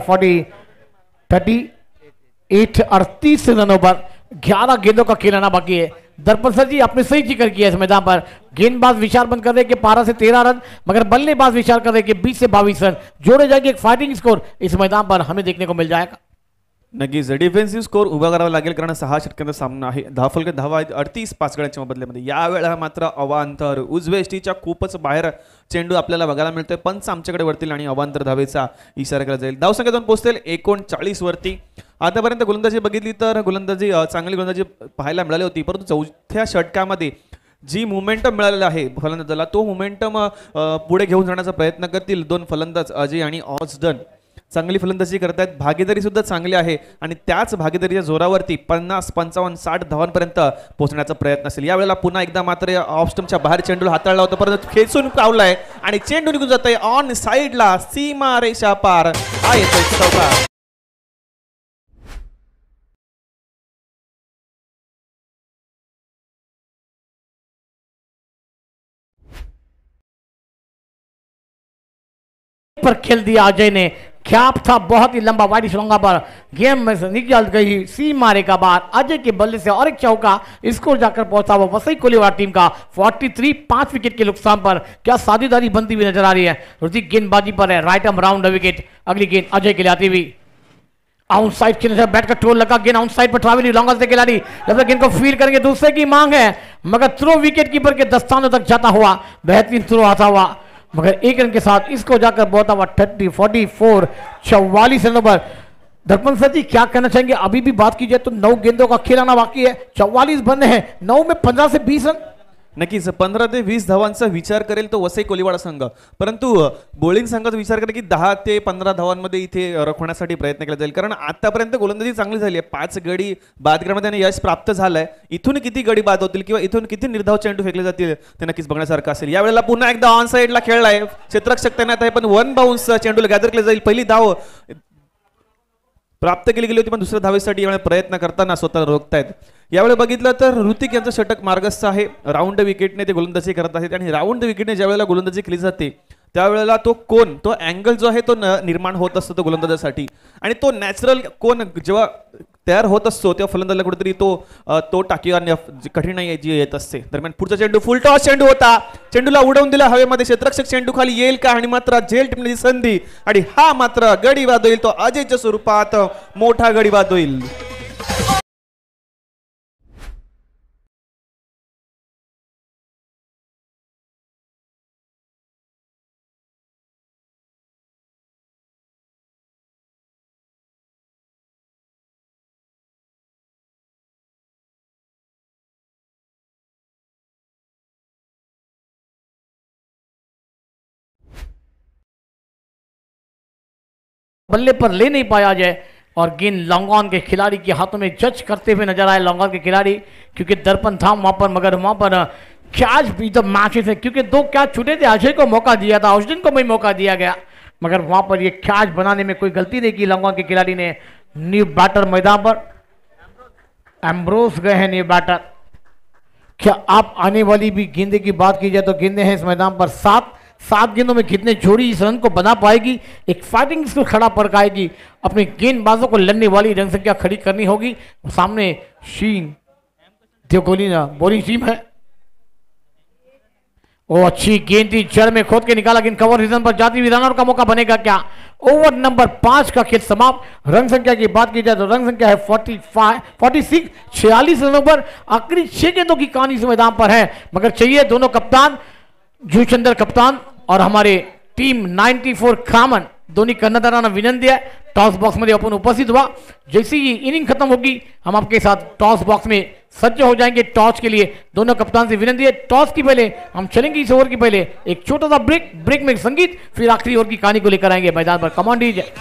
38 रनों पर. 11 गेंदों का खेलना बाकी है. दर्पण सर जी आपने सही जिक्र किया इस मैदान पर. गेंदबाज विचार बंद कर रहे कि 12 से 13 रन, मगर बल्लेबाज विचार कर रहे कि 20 से 22 रन जोड़े जाएंगे. एक फाइटिंग स्कोर इस मैदान पर हमें देखने को मिल जाएगा. नक्कीच डिफेन्सिव्ह स्कोर उभा करावा लागेल कारण 6 षटकांचा सामना आहे. धावफलक धावा आहेत 38 5 गड्यांच्या बदल्यामध्ये. यावेळेला मात्र अवांतर उजव्या यष्टीच्या खूपच बाहेर चेंडू आपल्याला बघायला मिळतोय. पंच आमच्याकडे वरतील आणि अवांतर धावेचा इशारा केला जाईल. धावसंख्या 2 पोहोचतील 39 वरती. आतापर्यंत गोलंदाजी बघितली तर चांगली गोलंदाजी पाहायला मिळाली होती, परंतु चौथ्या षटकामध्ये जी मोमेंटम मिळालेला आहे फलंदाजाला तो मोमेंटम पुढे घेऊन जाण्याचा प्रयत्न करतील 2 फलंदाज अजय आणि ऑस्डन. चांगली फलंदाजी करतात. भागीदारी सुद्धा चांगली आहे आणि त्याच भागीदारीच्या जोरावरती 50 55 60 धावांपर्यंत पोहोचण्याचा प्रयत्न असेल. यावेळेला पुन्हा एकदा मात्र ऑफ स्टंपच्या बाहेर चेंडूला हाताळला होता, परंतु खेचून कावलाय आणि चेंडू निघून जातोय ऑन साइडला, सीमा रेषा पार. हा येतोय चौकार. पर खेल दिया अजय ने. ख्याप था बहुत ही लंबा वाइड श्रृंगा पर, गेम में से निकल गई सीमा रेखा बाहर. अजय के बल्ले से और एक चौका स्कोर जाकर पहुंचा वो वसई कोलीवाड़ा टीम का 43 5 विकेट के नुकसान पर. क्या साझेदारी बनती हुई नजर आ रही है. ऋतिक गेंदबाजी पर है, राइट आर्म राउंड विकेट. अगली गेंद अजय के लिए आती हुई आउट साइड के बैट का टोल लगा. गेंद आउट साइड पर ट्रैवलिंग लॉन्गर से खिलाड़ी जब गेंद को फील करेंगे दूसरे की मांग है, मगर थ्रो विकेट कीपर के दस्तानों तक जाता हुआ बेहतरीन थ्रो आता हुआ, मगर 1 रन के साथ इसको जाकर बहुत हुआ 30 44 44 रनों पर. दर्पण सर जी क्या कहना चाहेंगे? अभी भी बात की जाए तो 9 गेंदों का खेल आना बाकी है. 44 बनने हैं, 9 में 15 से 20 रन. नक्कीच 15 ते 20 धावांचा विचार करेल तो वसई कोलीवाड़ा संघ, परंतु बोलिंग संघाचा विचार करेल की 10 ते 15 धावांमध्ये इथे रखवण्यासाठी प्रयत्न केला जाईल. कारण आतापर्यंत गोलंदाजी चांगली झाली आहे. 5 गडी बाद करण्यामध्ये त्यांना यश प्राप्त झालंय. इथून किती गडी बाद होतील किंवा इथून किती निर्धाव चेंडू फेकले जातील ते नक्कीच बघण्यासारखं असेल. यावेळेला पुन्हा एकदा ऑन साइडला खेळलाय, क्षेत्ररक्षक तैनात आहे, पण 1 बाउन्स चेंडूला गॅदर केलं जाईल. पहिली धाव प्राप्त केली गेली होती, पण दुसऱ्या धावेसाठी यावेळी प्रयत्न करताना स्वतः रोखतायत. यावेळी बघितलं तर ऋतिक यांचं षटक मार्गस्थ आहे. राऊंड विकेटने ते गोलंदाजी करत आहेत आणि राऊंड विकेटने ज्यावेळेला गोलंदाजी केली जाते त्यावेळेला तो कोन, तो अँगल जो आहे तो निर्माण होत असतो तो गोलंदाजासाठी, आणि तो नॅचरल कोन जेव्हा तयार होत असतो तेव्हा फलंदाजाला कुठेतरी तो टाकीवर कठीणाई जी येत असते. दरम्यान पुढचा चेंडू फुल टॉस चेंडू होता, चेंडूला उडवून दिला हवेमध्ये. क्षेत्ररक्षक चेंडू खाली येईल का, आणि मात्र झेल टिपण्याची संधी, आणि हा मात्र गडी बाद होईल. तो अजयच्या स्वरूपात मोठा गडी बाद होईल. बल्ले पर ले नहीं पाया जाए और गेंद लॉन्गॉन के खिलाड़ी के हाथों में जज करते हुए नजर आए लॉन्गॉन के खिलाड़ी, क्योंकि दर्पण था वहां पर, मगर वहां पर कैच भी द मैचेस है, क्योंकि 2 कैच छूटे थे। अजय को मौका दिया था, औषधन को भी मौका दिया गया, मगर वहां पर ये कैच बनाने में कोई गलती नहीं की लॉन्गॉन के खिलाड़ी ने। न्यू बैटर मैदान पर एम्ब्रोस गए हैं न्यू बैटर। क्या आप आने वाली भी गेंदे की बात की जाए तो गेंदे हैं इस मैदान पर 7 गेंदों में कितने जोड़ी इस रन को बना पाएगी, एक फाइटिंग स्किल खड़ा पड़काएगी, अपने गेंदबाजों को लड़ने वाली रन संख्या खड़ी करनी होगी। सामने शीन देवकोहली ना बॉलिंग टीम है, वो अच्छी गेंद थी, जड़ में खोद के निकाला, लेकिन कवर रीजन पर जाती हुई रनआउट का मौका बनेगा क्या। ओवर नंबर 5 का खेल समाप्त। रन संख्या की बात की जाए तो रन संख्या है 46 46 रनों पर आखिरी 6 गेंदों की कहानी इस मैदान पर है, मगर चाहिए दोनों कप्तान जुचंदर कप्तान और हमारे टीम 94 कामन दोन्ही कर्णधारांना विनंती आहे, टॉस बॉक्स मध्ये आपण उपस्थित व्हा। जैसे ही इनिंग खत्म होगी हम आपके साथ टॉस बॉक्स में सज्ज हो जाएंगे टॉस के लिए। दोनों कप्तान से विनंती है, टॉस की पहले हम चलेंगे इस ओवर की पहले एक छोटा सा ब्रेक में संगीत, फिर आखिरी ओवर की कहानी को लेकर आएंगे मैदान पर। Command DJ.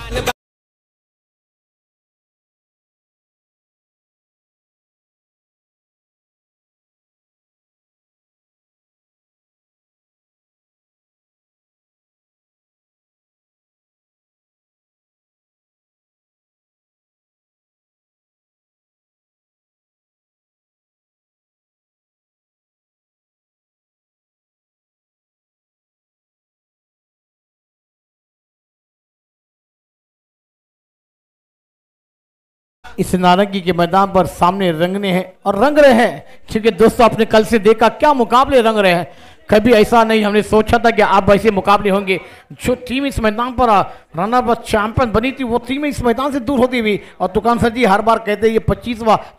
इस नारंगी के मैदान पर सामने रंगने हैं और रंग रहे हैं, क्योंकि दोस्तों आपने कल से देखा क्या मुकाबले रंग रहे हैं। कभी ऐसा नहीं हमने सोचा था कि आप ऐसे मुकाबले होंगे। जो टीम इस मैदान पर रनर अप चैंपियन बनी थी वो टीम इस मैदान से दूर होती हुई, और तुकान सर जी हर बार कहते हैं ये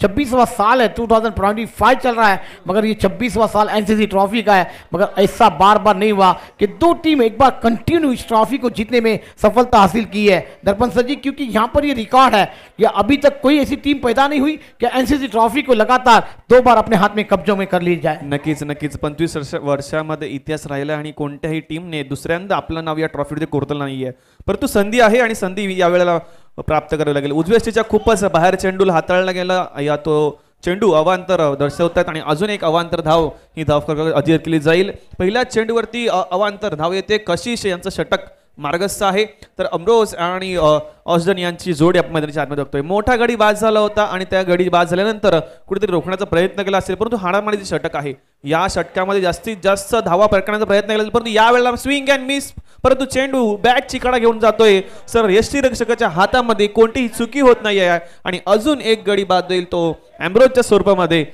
26वां साल है, 2025 चल रहा है, मगर ये 26वां साल एनसीसी ट्रॉफी का है। मगर ऐसा बार बार नहीं हुआ कि 2 टीम एक बार कंटिन्यू इस ट्रॉफी को जीतने में सफलता हासिल की है दर्पण सर जी, क्योंकि यहाँ पर ये रिकॉर्ड है, या अभी तक कोई ऐसी टीम पैदा नहीं हुई कि एनसीसी ट्रॉफी को लगातार 2 बार अपने हाथ में कब्जों में कर ली जाए। नक्कीच 25 वर्षामध्ये इतिहास राहिला आणि कोणत्याही टीमने दुसऱ्यांदा आपलं नाव या ट्रॉफीमध्ये कोरलेलं नाहीये, परंतु संधी आहे आणि संधी या वेळेला प्राप्त करावी लागेल। उजव्या स्टेजच्या खूपच बाहेर चेंडूला हाताळला गेला, या तो चेंडू अवांतर दर्शवतात आणि अजून एक अवांतर धाव ही धाव अधीर केली जाईल। पहिल्या चेंडूवरती अवांतर धाव येते, कशिश यांचं षटक मार्गस्थ आहे, तर अमरोज आणि औषधन यांची जोडी आपण मैदानाच्या आतमध्ये बघतोय। मोठा गडी बाद झाला होता आणि त्या गडी बाद झाल्यानंतर कुठेतरी रोखण्याचा प्रयत्न केला असेल, परंतु हाणामारीचे षटक आहे, या षटकामध्ये जास्तीत जास्त धावा पकडण्याचा प्रयत्न केला, परंतु या वेळेला स्विंग अँड मिस, परंतु चेंडू बॅटची कडा घेऊन जातोय सर यष्टीरक्षकाच्या हातामध्ये, कोणतीही चुकी होत नाही आहे आणि अजून एक गडी बाद होईल, तो अमरोजच्या स्वरूपामध्ये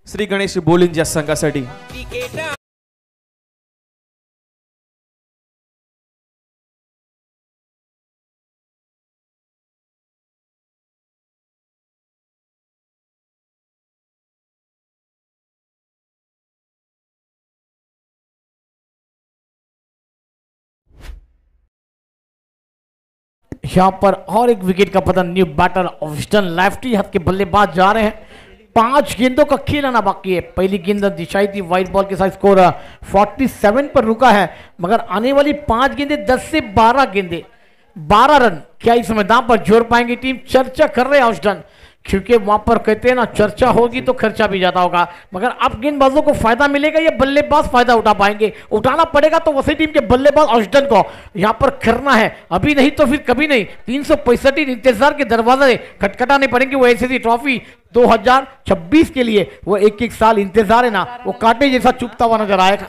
श्री गणेश बोलिंग या संघासाठी। यहां पर और एक विकेट का पतन, न्यू बैटर ऑस्टन लेफ्टी हाथ के बल्लेबाज जा रहे हैं। 5 गेंदों का खेल आना बाकी है। पहली गेंद दिशाई थी वाइट बॉल के साथ, स्कोर 47 पर रुका है, मगर आने वाली 5 गेंदें 10 से 12 गेंदें 12 रन क्या इस मैदान पर जोड़ पाएंगे टीम। चर्चा कर रहे हैं ऑस्टन, क्योंकि वहां पर कहते हैं ना चर्चा होगी तो खर्चा भी ज्यादा होगा, मगर अब गेंदबाजों को फायदा मिलेगा या बल्लेबाज फायदा उठा पाएंगे। उठाना पड़ेगा तो वैसे टीम के बल्लेबाज ऑस्टन को यहां पर करना है, अभी नहीं तो फिर कभी नहीं। 365 इंतजार के दरवाजे खटखटाने पड़ेंगे। वो एनसीसी ट्रॉफी 2026 के लिए वो एक साल इंतजार है ना, वो कांटे जैसा चुभता हुआ नजर आएगा।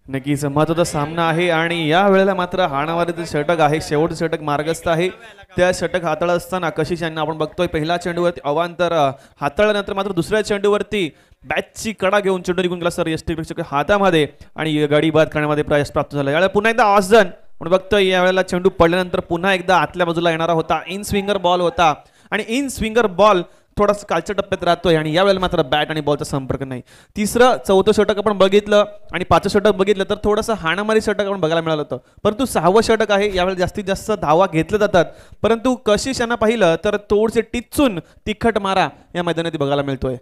नक्कीच महत्त्वाचा सामना आहे आणि या वेळेला मात्र हाणामारीचं षटक आहे, शेवटचं षटक मार्गस्थ आहे। त्या षटक हाताळत असताना कशिश यांना आपण बघतोय पहिल्या चेंडूवरती अवांतर हाताळल्यानंतर मात्र दुसऱ्या चेंडूवरती बॅटची कडा घेऊन चेंडू निघून गेला सर यष्टीरक्षक हातामध्ये आणि गडी बाद करण्यामध्ये प्रयश प्राप्त झाला। यावेळेला पुन्हा एकदा ऑस्टन आपण बघतोय, यावेळेला चेंडू पडल्यानंतर पुन्हा एकदा आतल्या बाजूला येणारा होता, इन स्विंगर बॉल होता आणि इन स्विंगर बॉल थोडासा कालच्या टप्प्यात राहतोय आणि यावेळेला मात्र बॅट आणि बॉलचा संपर्क नाही। तिसरं 4थं षटक आपण बघितलं आणि 5थं षटक बघितलं तर थोडंसं हाणामारी षटक आपण बघायला मिळालं होतं, परंतु 6वं षटक आहे, यावेळेला जास्तीत जास्त धावा घेतल्या जातात, परंतु कशिश यांना पाहिलं तर थोडसे टिचून तिखट मारा या मैदानात बघायला मिळतोय।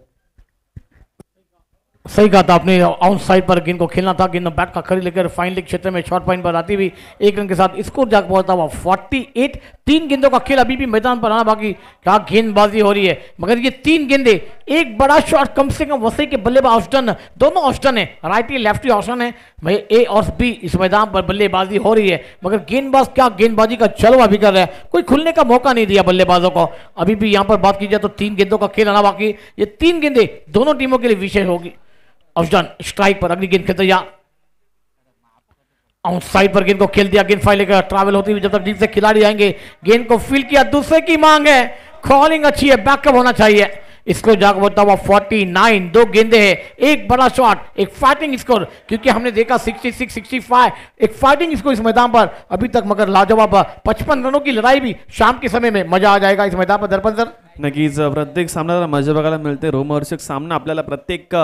सही कहा था आपने, आउट साइड पर गेंद को खेलना था। गेंद बैट का खरीद लेकर फाइन लेग क्षेत्र में शॉर्ट पॉइंट पर आती हुई 1 रन के साथ स्कोर जाकर पहुंचा हुआ 48। 3 गेंदों का खेल अभी भी मैदान पर आना बाकी, क्या गेंदबाजी हो रही है, मगर ये 3 गेंदे, एक बड़ा शॉट कम से कम वसई के बल्लेबाज ऑस्टन, दोनों ऑस्टन है, राइटी लेफ्टी ऑस्टन है भाई, ए और बी इस मैदान पर बल्लेबाजी हो रही है, मगर गेंदबाज क्या गेंदबाजी का जलवा भी कर रहा है, कोई खुलने का मौका नहीं दिया बल्लेबाजों को। अभी भी यहां पर बात की जाए तो 3 गेंदों का खेल आना बाकी, ये 3 गेंदे दोनों टीमों के लिए विशेष होगी। अफजन स्ट्राइक पर अगली गेंद खेलते तैयार, आउटसाइड पर गेंद को खेल दिया, गेंद फाइल लेकर ट्रैवल होती हुई जब तक डीप से खिलाड़ी आएंगे, गेंद को फील किया, दूसरे की मांग है, कॉलिंग अच्छी है, बैकअप होना चाहिए। इसको जाकर बोलता हुआ 49। 2 गेंदे हैं, एक बड़ा शॉट, एक फाइटिंग स्कोर, क्योंकि हमने देखा 66 65 एक फाइटिंग स्कोर इस मैदान पर अभी तक, मगर लाजवाब 55 रनों की लड़ाई भी शाम के समय में मजा आ जाएगा इस मैदान पर। दर्पण सर, नक्कीच प्रत्येक सामन्याला मजा बघायला मिळते, रोमहर्षक सामना आपल्याला प्रत्येक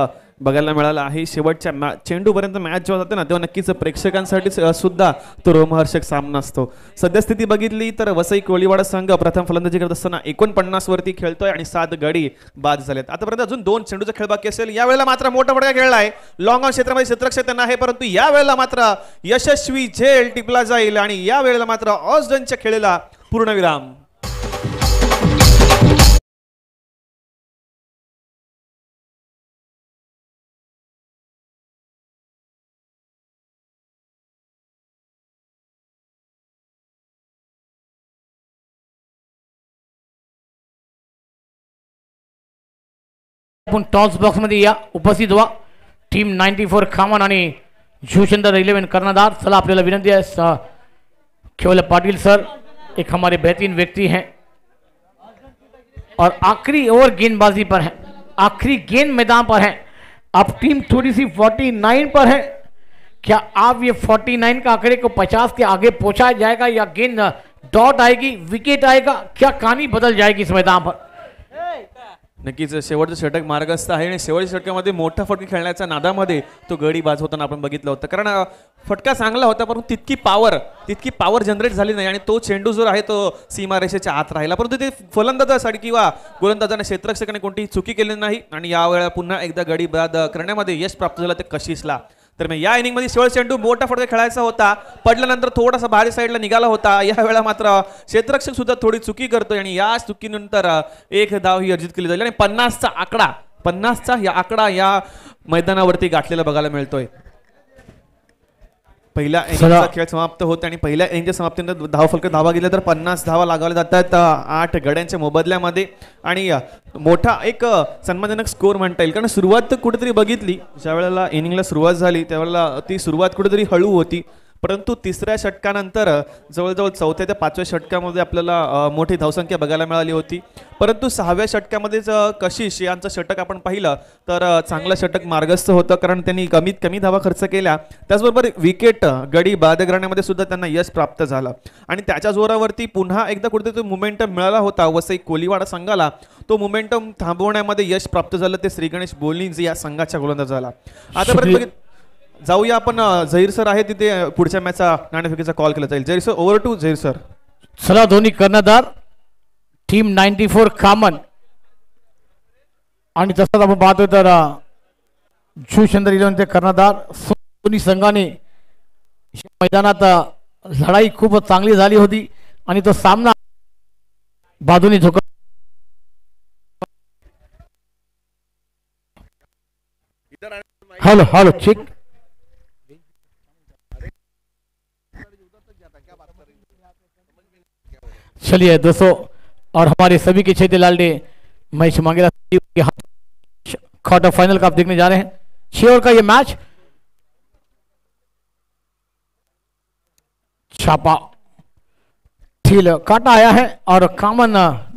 बघायला मिळाला आहे। शेवटच्या चेंडूपर्यंत मॅच जेव्हा जाते ना तेव्हा नक्कीच प्रेक्षकांसाठी सुद्धा तो रोमहर्षक सामना असतो। सद्यस्थिती बघितली तर वसई कोळीवाडा संघ प्रथम फलंदाजी करत असताना 49 वरती खेळतोय आणि 7 गडी बाद झालेत। आतापर्यंत अजून 2 चेंडूचा खेळ बाकी असेल, यावेळेला मात्र मोठा फटका खेळला आहे, लॉंग ऑन क्षेत्रामध्ये क्षेत्ररक्षक त्यांना आहे, परंतु यावेळेला मात्र यशस्वी झेल टिपला जाईल आणि यावेळेला मात्र ऑस्डनच्या खेळीला पूर्णविराम। आपण टॉस बॉक्स मध्ये या, उपस्थित व्हा। टीम 94 खामन आणि झुशंदर 11 कर्णधार। चला आपल्याला विनंती है, केवल पाटिल सर एक हमारे बेहतरीन व्यक्ति हैं और आखिरी ओवर गेंदबाजी पर है, आखिरी गेंद मैदान पर है। अब टीम थोड़ी सी 49 पर है, क्या आप ये 49 का आंकड़े को 50 के आगे पहुंचाया जाएगा या गेंद डॉट आएगी, विकेट आएगा, क्या कहानी बदल जाएगी इस मैदान पर? नक्कीच शेवटचं षटक मार्गस्थ आहे आणि शेवटच्या षटकामध्ये मोठा फटका खेळण्याच्या नादामध्ये तो गडी बाद होताना आपण बघितलं होतं, कारण फटका चांगला होता परंतु तितकी पॉवर जनरेट झाली नाही आणि तो चेंडू जो आहे तो सीमारेषेच्या आत राहिला, परंतु ते फलंदाजासाठी किंवा गोलंदाजाने क्षेत्ररक्षकाने कोणतीही चुकी केली नाही आणि यावेळेला पुन्हा एकदा गडी बाद करण्यामध्ये यश प्राप्त झालं ते कशिशला। तर या इनिंग मध्ये शेवट चेंडू मोठा फटका खेळायचा होता, पडल्यानंतर थोडासा बाहेर साईडला निघाला होता, या वेळेला मात्र क्षेत्ररक्षक सुद्धा थोडी चुकी करतोय आणि या चुकीनंतर 1 धाव ही अर्जित केली जाईल आणि 50चा या आकडा या मैदानावरती गाठलेला बघायला मिळतोय। पहिल्या इनिंगचा खेळ समाप्त होत आणि पहिल्या इनिंगच्या समाप्तीनंतर धावा गेल्या तर 50 धावा लागावल्या जातात 8 गड्यांच्या मोबदल्यामध्ये आणि मोठा एक सन्मानजनक स्कोर म्हणता येईल, कारण सुरुवात कुठेतरी बघितली, ज्या वेळेला इनिंगला सुरुवात झाली त्यावेळेला ती सुरुवात कुठेतरी हळू होती, परंतु तिसऱ्या षटकानंतर जवळजवळ 4थ्या ते 5व्या षटकामध्ये आपल्याला मोठी धावसंख्या बघायला मिळाली होती, परंतु 6व्या षटकामध्येच कशिश यांचं षटक आपण पाहिलं तर चांगलं षटक मार्गस्थ होतं, कारण त्यांनी कमीत कमी धावा खर्च केल्या, त्याचबरोबर विकेट गडी बाद करण्यामध्ये सुद्धा त्यांना यश प्राप्त झालं आणि त्याच्या जोरावरती पुन्हा एकदा कुठेतरी मोमेंटम मिळाला होता वसई कोळीवाडा संघाला, तो मोमेंटम थांबवण्यामध्ये यश प्राप्त झालं ते श्री गणेश बोलिंज या संघाच्या गोलंदाजाला। आतापर्यंत जाऊया आपण, झहीर सर आहे तिथे पुढच्या मॅचचा नाणेफेकीचा कॉल केला जाईल। Zaheer sir, over to Zaheer sir. चला दोन्ही कर्णधार टीम 94 खामन आणि तसंच आपण पाहतोय तर झुशंदर 11 ते कर्णधार दोन्ही संघाने मैदानात लढाई खूप चांगली झाली होती आणि तो सामना बाजूने झुक हेलो चेक। चलिए दोस्तों, और हमारे सभी के छेते लालडे महेश मांगेला क्वार्टर फाइनल का आप देखने जा रहे हैं। 6 ओवर का ये मैच, छापा ठील काटा आया है और कामन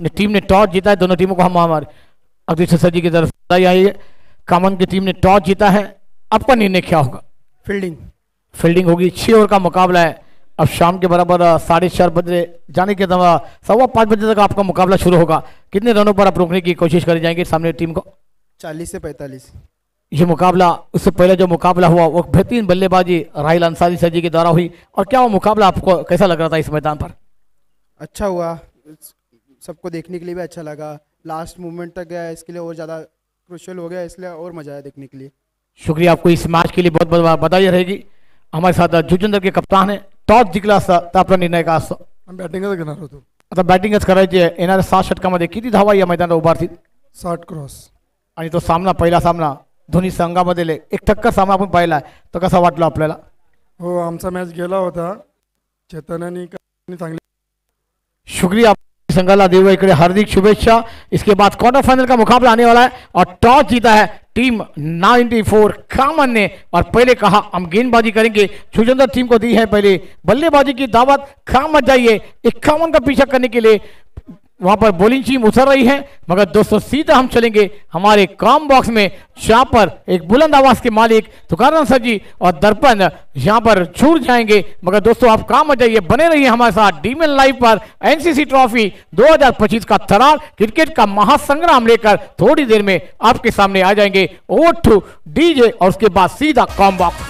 टीम ने टॉस जीता है। दोनों टीमों को हम हमारे अध्यक्ष सर जी की तरफ से आई है। कामन की टीम ने टॉस जीता है, आपका निर्णय क्या होगा? फील्डिंग होगी। 6 ओवर का मुकाबला है। अब शाम के बराबर 4:30 बजे जाने के 5:15 बजे तक आपका मुकाबला शुरू होगा। कितने रनों पर आप रोकने की कोशिश करी जाएंगे सामने टीम को? 40 से 45। ये मुकाबला, उससे पहले जो मुकाबला हुआ वो बेहतरीन बल्लेबाजी राहिल अंसारी सर जी के द्वारा हुई, और क्या वो मुकाबला आपको कैसा लग रहा था इस मैदान पर? अच्छा हुआ, सबको देखने के लिए भी अच्छा लगा, लास्ट मोमेंट तक गया, इसके लिए और ज़्यादा क्रुशियल हो गया, इसलिए और मज़ा आया देखने के लिए। शुक्रिया आपको इस मैच के लिए बहुत बहुत बधाई रहेगी. हमारे साथ जुजेंद्र के कप्तान है. टॉस जिंकला असता तर आपला निर्णय काय असतो? बॅटिंगच घेणार होतो. आता बॅटिंगच करायची आहे. येणाऱ्या 7 षटकामध्ये किती धावा या मैदानात उभारतील? 60 क्रॉस. आणि तो सामना पहिला सामना दोन्ही संघामध्ये एक टक्कर सामना आपण पाहिला तर कसा वाटला आपल्याला? हो, आमचा मॅच गेला होता. चेतन आणि चांगली. शुक्रिया संघाला देव इकडे हार्दिक शुभेच्छा. इसके बाद क्वार्टर फाइनल का मुकाबला आने वाला है और टॉस जीता है टीम 94 खामन ने और पहले कहा हम गेंदबाजी करेंगे. जुजेंद्र टीम को दी है पहले बल्लेबाजी की दावत. खामन जाइए 51 का पीछा करने के लिए वहां पर बॉलिंग टीम उतर रही है. मगर दोस्तों सीधा हम चलेंगे हमारे कॉम बॉक्स में जहां पर एक बुलंद आवाज के मालिक तुकाराम सर जी और दर्पण यहां पर छूट जाएंगे. मगर दोस्तों आप काम आ जाइए, बने रहिए हमारे साथ डीमेन लाइव पर. एनसीसी ट्रॉफी 2025 का थरार क्रिकेट का महासंग्राम लेकर थोड़ी देर में आपके सामने आ जाएंगे. ओवर टू डीजे और उसके बाद सीधा कॉम बॉक्स.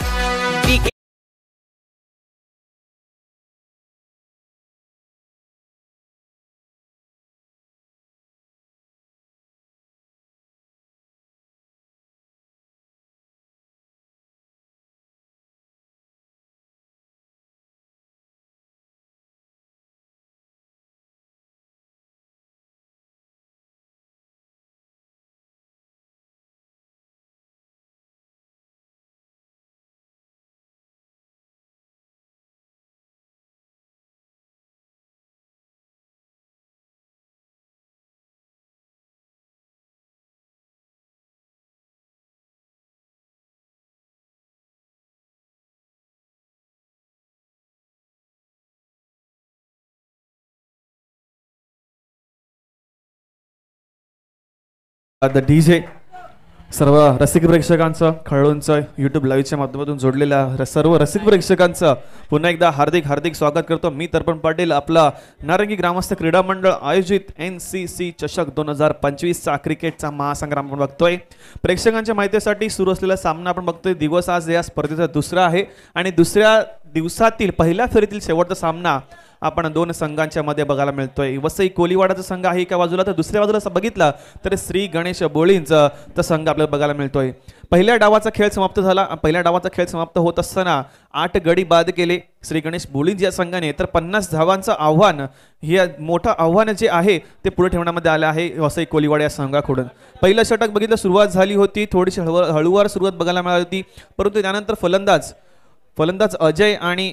द डीजे सर्व रसिक प्रेक्षकांचं, खेळाडूंचं, यूट्यूब लाईव्हच्या माध्यमातून जोडलेल्या सर्व रसिक प्रेक्षकांचं पुन्हा एकदा हार्दिक हार्दिक स्वागत करतो. मी तर्पण पाटील. आपला नारंगी ग्रामस्थ क्रीडा मंडळ आयोजित NCC चषक 2025चा क्रिकेटचा महासंग्राम आपण बघतोय. प्रेक्षकांच्या माहितीसाठी सुरू असलेला सामना आपण बघतोय. दिवस आज या स्पर्धेचा दुसरा आहे आणि दुसऱ्या दिवसातील पहिल्या फेरीतील शेवटचा सामना आपण दोन संघांच्या मध्ये बघायला मिळतोय. वसई कोलीवाडाचा संघ आहे एका बाजूला, तर दुसऱ्या बाजूला बघितला तर श्री गणेश बोळींचा तर संघ आपल्याला बघायला मिळतोय. पहिल्या डावाचा खेळ समाप्त झाला. पहिल्या डावाचा खेळ समाप्त होत असताना 8 गडी बाद केले श्री गणेश बोळींज या संघाने. तर 50 धावांचं आव्हान, हे मोठं आव्हान जे आहे ते पुढे ठेवण्यामध्ये आलं आहे वसई कोलीवाडा या संघाकडून. पहिलं षटक बघितलं, सुरुवात झाली होती, थोडीशी हळूवार सुरुवात बघायला मिळाली होती, परंतु त्यानंतर फलंदाज अजय आणि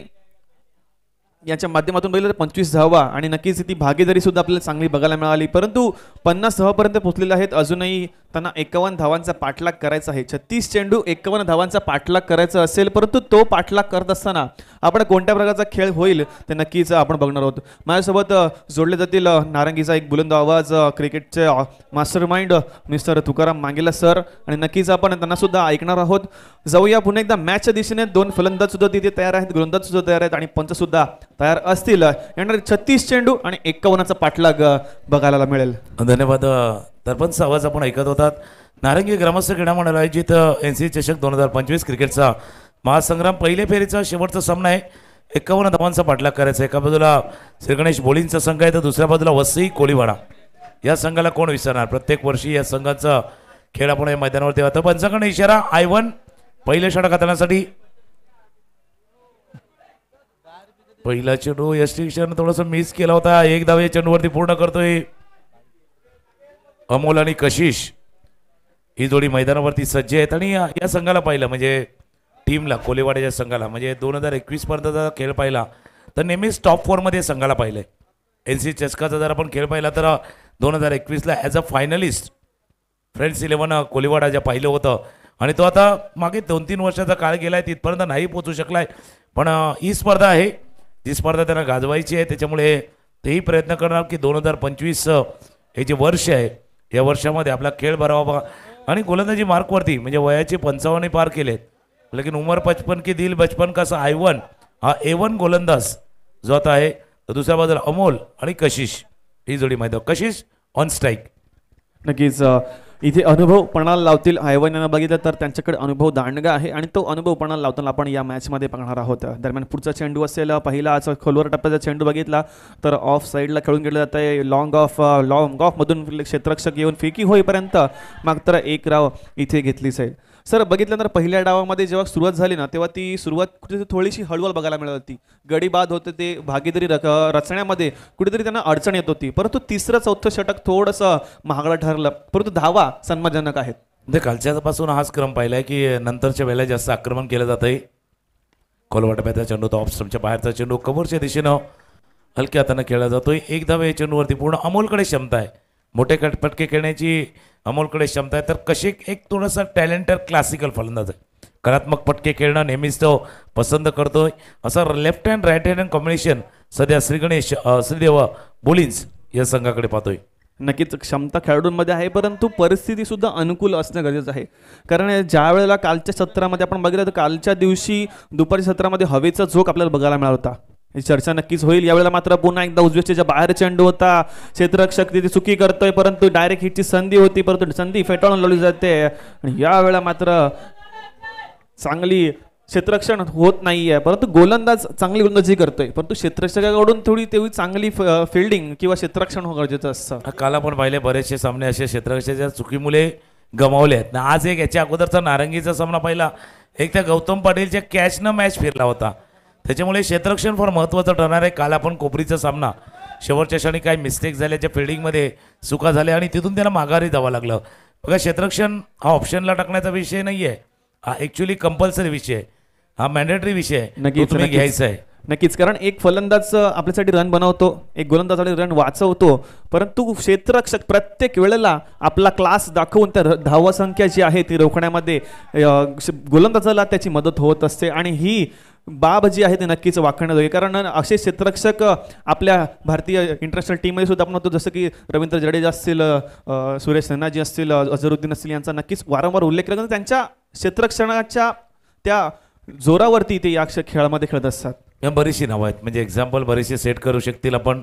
याच्या माध्यमातून बघितलं तर 25 धावा आणि नक्कीच ती भागीदारी सुद्धा आपल्याला चांगली बघायला मिळाली. परंतु 50 धावापर्यंत पोहोचलेले आहेत. अजूनही त्यांना 51 धावांचा पाठलाग करायचा आहे. 36 चेंडू 51 धावांचा पाठलाग करायचा असेल, परंतु तो पाठलाग करत असताना आपण कोणत्या प्रकारचा खेळ होईल ते नक्कीच आपण बघणार आहोत. माझ्यासोबत जोडले जातील नारंगीचा एक बुलंद आवाज, क्रिकेटचे मास्टर माइंड मिस्टर तुकाराम मांगेला सर, आणि नक्कीच आपण त्यांना सुद्धा ऐकणार आहोत. जाऊया पुन्हा एकदा मॅचच्या दिशेने. 2 फलंदाज सुद्धा तिथे तयार आहेत, गोलंदाज सुद्धा तयार आहेत आणि पंच सुद्धा तयार असतील. येणारे 36 चेंडू आणि 51चा पाठलाग बघायला मिळेल. धन्यवाद. दर्पणचा आवाज आपण ऐकत होतात. नारंगी ग्रामस्थ क्रीडा मंडळ आयोजित NCC चषक 2025 क्रिकेटचा महासंग्राम पहिल्या फेरीचा शेवटचा सामना आहे. 51 धावांचा पाठलाग करायचा. एका बाजूला श्री गणेश बोळींचा संघ आहे, तर दुसऱ्या बाजूला वसई कोळीवाडा या संघाला कोण विसरणार. प्रत्येक वर्षी या संघाचा खेळ आपण या मैदानावरती होता. पंचांकडे इशारा I1 पहिल्या षटक हाताळण्यासाठी. पहिला चेंडू यष्टीक्षण थोडासा मिस केला होता. 1 धाव या चेंडूवरती पूर्ण करतोय अमोल आणि कशिश. ही जोडी मैदानावरती सज्ज आहेत आणि या संघाला पाहिलं म्हणजे टीमला, कोलेवाड्याच्या संघाला म्हणजे 2021 पर्यंतचा खेळ पाहिला तर नेहमीच टॉप 4 मध्ये संघाला पाहिलंय. NCC चषकाचा जर आपण खेळ पाहिला तर 2021ला as a finalist friends 11 Koliwada ज्या पाहिलं होतं आणि तो आता मागे 2-3 वर्षाचा काळ गेलाय, तिथपर्यंत नाही पोहोचू शकलाय. पण ही स्पर्धा आहे, ती स्पर्धा त्यांना गाजवायची आहे. त्याच्यामुळे तेही प्रयत्न करणार की 2025 हे जे वर्ष आहे या वर्षामध्ये आपला खेळ भरावा. आणि गोलंदाजी मार्कवरती म्हणजे वयाचे 55 पार केलेत, लेकिन उमर 55 की दिल बचपन का सा I1 हा A1 गोलंदाज जो आता आहे. तर दुसऱ्या बाजूला अमोल आणि कशिश ही जोडी माहिती. कशिश ऑन स्ट्राईक. नक्कीच इथे अनुभव पणाला लावतील. I1 यांना बघितलं तर त्यांच्याकडे अनुभव दांडगा आहे आणि तो अनुभव पणाला लावताना आपण या मॅचमध्ये पाहणार आहोत. दरम्यान पुढचा चेंडू असेल, पहिला आज खोलवर टप्प्याचा चेंडू बघितला तर ऑफ साईडला खेळून गेलं जात आहे. लॉंग ऑफ मधून क्षेत्ररक्षक येऊन फेकी होईपर्यंत मात्र 1 राव इथे घेतलीच आहे. सर बघितल्यानंतर पहिल्या डावामध्ये जेव्हा सुरुवात झाली ना तेव्हा ती सुरुवात कुठेतरी थोडीशी हळूहळू बघायला मिळत होती. गडी बाद होते ते भागीदारी रचण्यामध्ये कुठेतरी त्यांना अडचण येत होती, परंतु तिसरं चौथं षटक थोडंसं महागडं ठरलं, परंतु धावा सन्मानजनक आहेत. म्हणजे कालच्यापासून हाच क्रम पाहिलाय की नंतरच्या वेळेला जास्त आक्रमण केलं जातंय. कोलवाटप्याचा चेंडू तो ऑफ स्टंपच्या बाहेरचा चेंडू कव्हरच्या दिशेनं हलक्या हातानं खेळला जातोय. एक धाव या चेंडूवरती पूर्ण अमोलकडे क्षमता आहे, मोठे फटके खेळण्याची अमोलकडे क्षमता आहे. तर कशी एक थोडंसं टॅलेंटेड क्लासिकल फलंदाज आहे, कलात्मक फटके खेळणं नेहमीच तो पसंत करतोय. असं left hand right hand combination सध्या श्रीगणेश श्रीदेव बोलिन्स या संघाकडे पाहतोय. नक्कीच क्षमता खेळाडूंमध्ये आहे, परंतु परिस्थिती सुद्धा अनुकूल असणं गरजेचं आहे. कारण ज्या वेळेला कालच्या सत्रामध्ये आपण बघितलं तर कालच्या दिवशी दुपारच्या सत्रामध्ये हवेचा झोक आपल्याला बघायला मिळाला होता. ही चर्चा नक्कीच होईल. यावेळेला मात्र पुन्हा एकदा उजव्याच्या बाहेर चेंडू होता, क्षेत्ररक्षक तिथे चुकी करतोय, परंतु डायरेक्ट हिटची संधी होती, परंतु संधी फेटाळून लावली जाते. आणि यावेळेला मात्र चांगली क्षेत्ररक्षण होत नाहीये, परंतु गोलंदाज चांगली गोलंदाजी करतोय, परंतु क्षेत्ररक्षकाकडून थोडी तेवढी चांगली फिल्डिंग किंवा क्षेत्ररक्षण होणं गरजेचं असतं. काल आपण पाहिले बरेचसे सामने असे क्षेत्ररक्षकाच्या चुकीमुळे गमावले आहेत ना. आज एक याच्या अगोदरचा नारंगीचा सामना पाहिला, एक त्या गौतम पाटीलच्या कॅचनं मॅच फिरला होता, त्याच्यामुळे क्षेत्ररक्षण फार महत्त्वाचं ठरणार आहे. काल आपण कोपरीचा सामना शेवटच्या क्षणी काही मिस्टेक झाल्याच्या फिल्डिंगमध्ये चुका झाल्या आणि तिथून त्यांना माघारी जावं लागलं. बघा क्षेत्ररक्षण हा ऑप्शनला टाकण्याचा विषय नाही आहे, हा ॲक्च्युली कंपल्सरी विषय आहे, हा मॅन्डेटरी विषय आहे, नक्कीच तुम्ही घ्यायचा आहे. नक्कीच, कारण एक फलंदाज आपल्यासाठी रन बनवतो, एक गोलंदाज रन वाचवतो, परंतु क्षेत्ररक्षक प्रत्येक वेळेला आपला क्लास दाखवून त्या धावा संख्या जी आहे ती रोखण्यामध्ये गोलंदाजाला त्याची मदत होत असते. आणि ही बाब जी आहे ती नक्कीच वाखण्यात होईल, कारण असे क्षेत्ररक्षक आपल्या भारतीय इंटरनॅशनल टीममध्ये सुद्धा आपण होतो, जसं की रवींद्र जडेजा असतील, सुरेश रैनाजी असतील, अझरुद्दीन असतील, यांचा नक्कीच वारंवार उल्लेख केला जातो. त्यांच्या क्षेत्ररक्षणाच्या त्या जोरावरती ते या खेळामध्ये खेळत असतात. या बरीचशी नावं आहेत, म्हणजे एक्झाम्पल बरेचसे सेट करू शकतील आपण.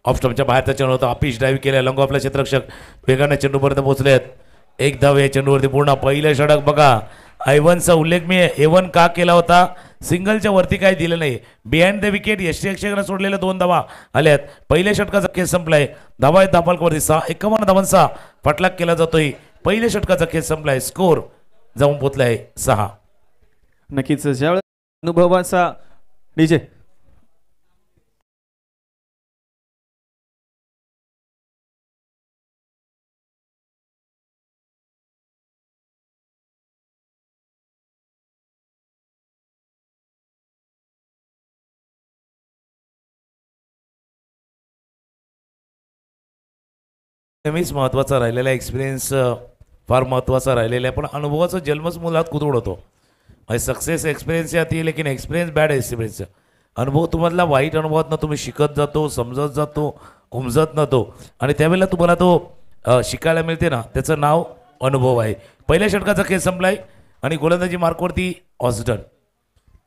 ऑफ स्टंपच्या बाहेरचा चेंडू होता, अपिश ड्राईव्ह केला, लंगो आपला क्षेत्ररक्षक वेगाने चेंडूपर्यंत पोहोचले आहेत. एक धाव या चेंडूवरती पूर्ण. पहिलं षटक बघा, आयव्हनचा उल्लेख मी एवन का केला होता, सिंगलच्या वरती काही दिलं नाही, बिहाइंड द विकेट यष्टीरक्षकांना सोडलेल्या 2 धावा आल्यात. पहिल्या षटकाचा खेळ संपलाय, धावा आहेत धापालकवरती 51 धावांचा फटलाक केला जातोय. पहिल्या षटकाचा खेळ संपलाय, स्कोर जाऊन पोचलाय 6. नक्कीच ज्यावेळेस अनुभवाचा डीजे नेहमीच महत्त्वाचा राहिलेला एक्सपिरियन्स फार महत्त्वाचा राहिलेला आहे, पण अनुभवाचा जन्मच मुलात कुतूड होतो. सक्सेस एक्सपिरियन्स आती है, लेकिन एक्सपिरियन्स बॅड एक्सपिरियन्स. अनुभव तुम्हाला वाईट अनुभवातनं तुम्ही शिकत जातो, समजत जातो, उमजत जातो, आणि त्यावेळेला तुम्हाला तो शिकायला मिळते ना, त्याचं नाव अनुभव आहे. पहिल्या षटकाचा खेळ संपलाय आणि गोलंदाजी मार्कवरती ऑस्डन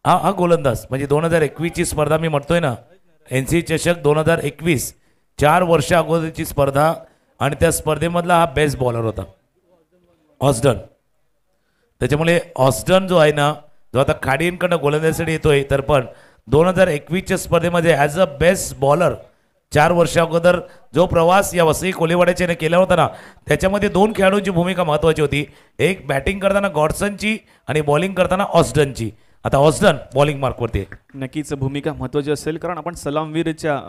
हा गोलंदाज, म्हणजे 2021ची स्पर्धा मी म्हणतोय ना, NCAA चषक 2021, 4 वर्ष अगोदरची स्पर्धा, आणि त्या स्पर्धेमधला हा बेस्ट बॉलर होता ऑस्डन. त्याच्यामुळे ऑस्डन जो आहे ना, जो आता खाडींकडनं गोलंदाजीसाठी येतोय, तर पण 2021च्या स्पर्धेमध्ये ॲज अ बेस्ट बॉलर 4 वर्ष अगोदर जो प्रवास या वसई कोलेवाड्याच्याने केला होता ना, त्याच्यामध्ये 2 खेळाडूंची भूमिका महत्त्वाची होती. एक बॅटिंग करताना गॉडसनची आणि बॉलिंग करताना ऑस्डनची. आता ऑस्डन बॉलिंग मार्कवरती. नक्कीच भूमिका महत्त्वाची असेल, कारण आपण सलामवीरच्या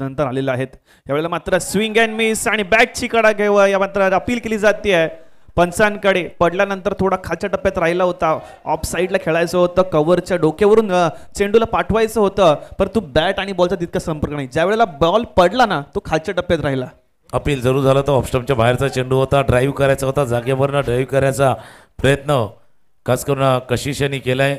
नंतर आलेला आहेत. यावेळेला मात्र स्विंग अँड मिस आणि बॅटची कडा घेऊन या मात्र अपील केली जाते आहे पंचांकडे. पडल्यानंतर थोडा खालच्या टप्प्यात राहिला होता, ऑफ साईडला खेळायचं होतं, कव्हरच्या डोक्यावरून चेंडूला पाठवायचं होतं, परंतु बॅट आणि बॉलचा तितका संपर्क नाही. ज्यावेळेला बॉल पडला ना, तो खालच्या टप्प्यात राहिला. अपील जरूर झालं, तो ऑफस्टंपच्या बाहेरचा चेंडू होता, ड्राईव्ह करायचा होता, जागेवरनं ड्राईव्ह करायचा प्रयत्न खास करून कशिशाने केलाय.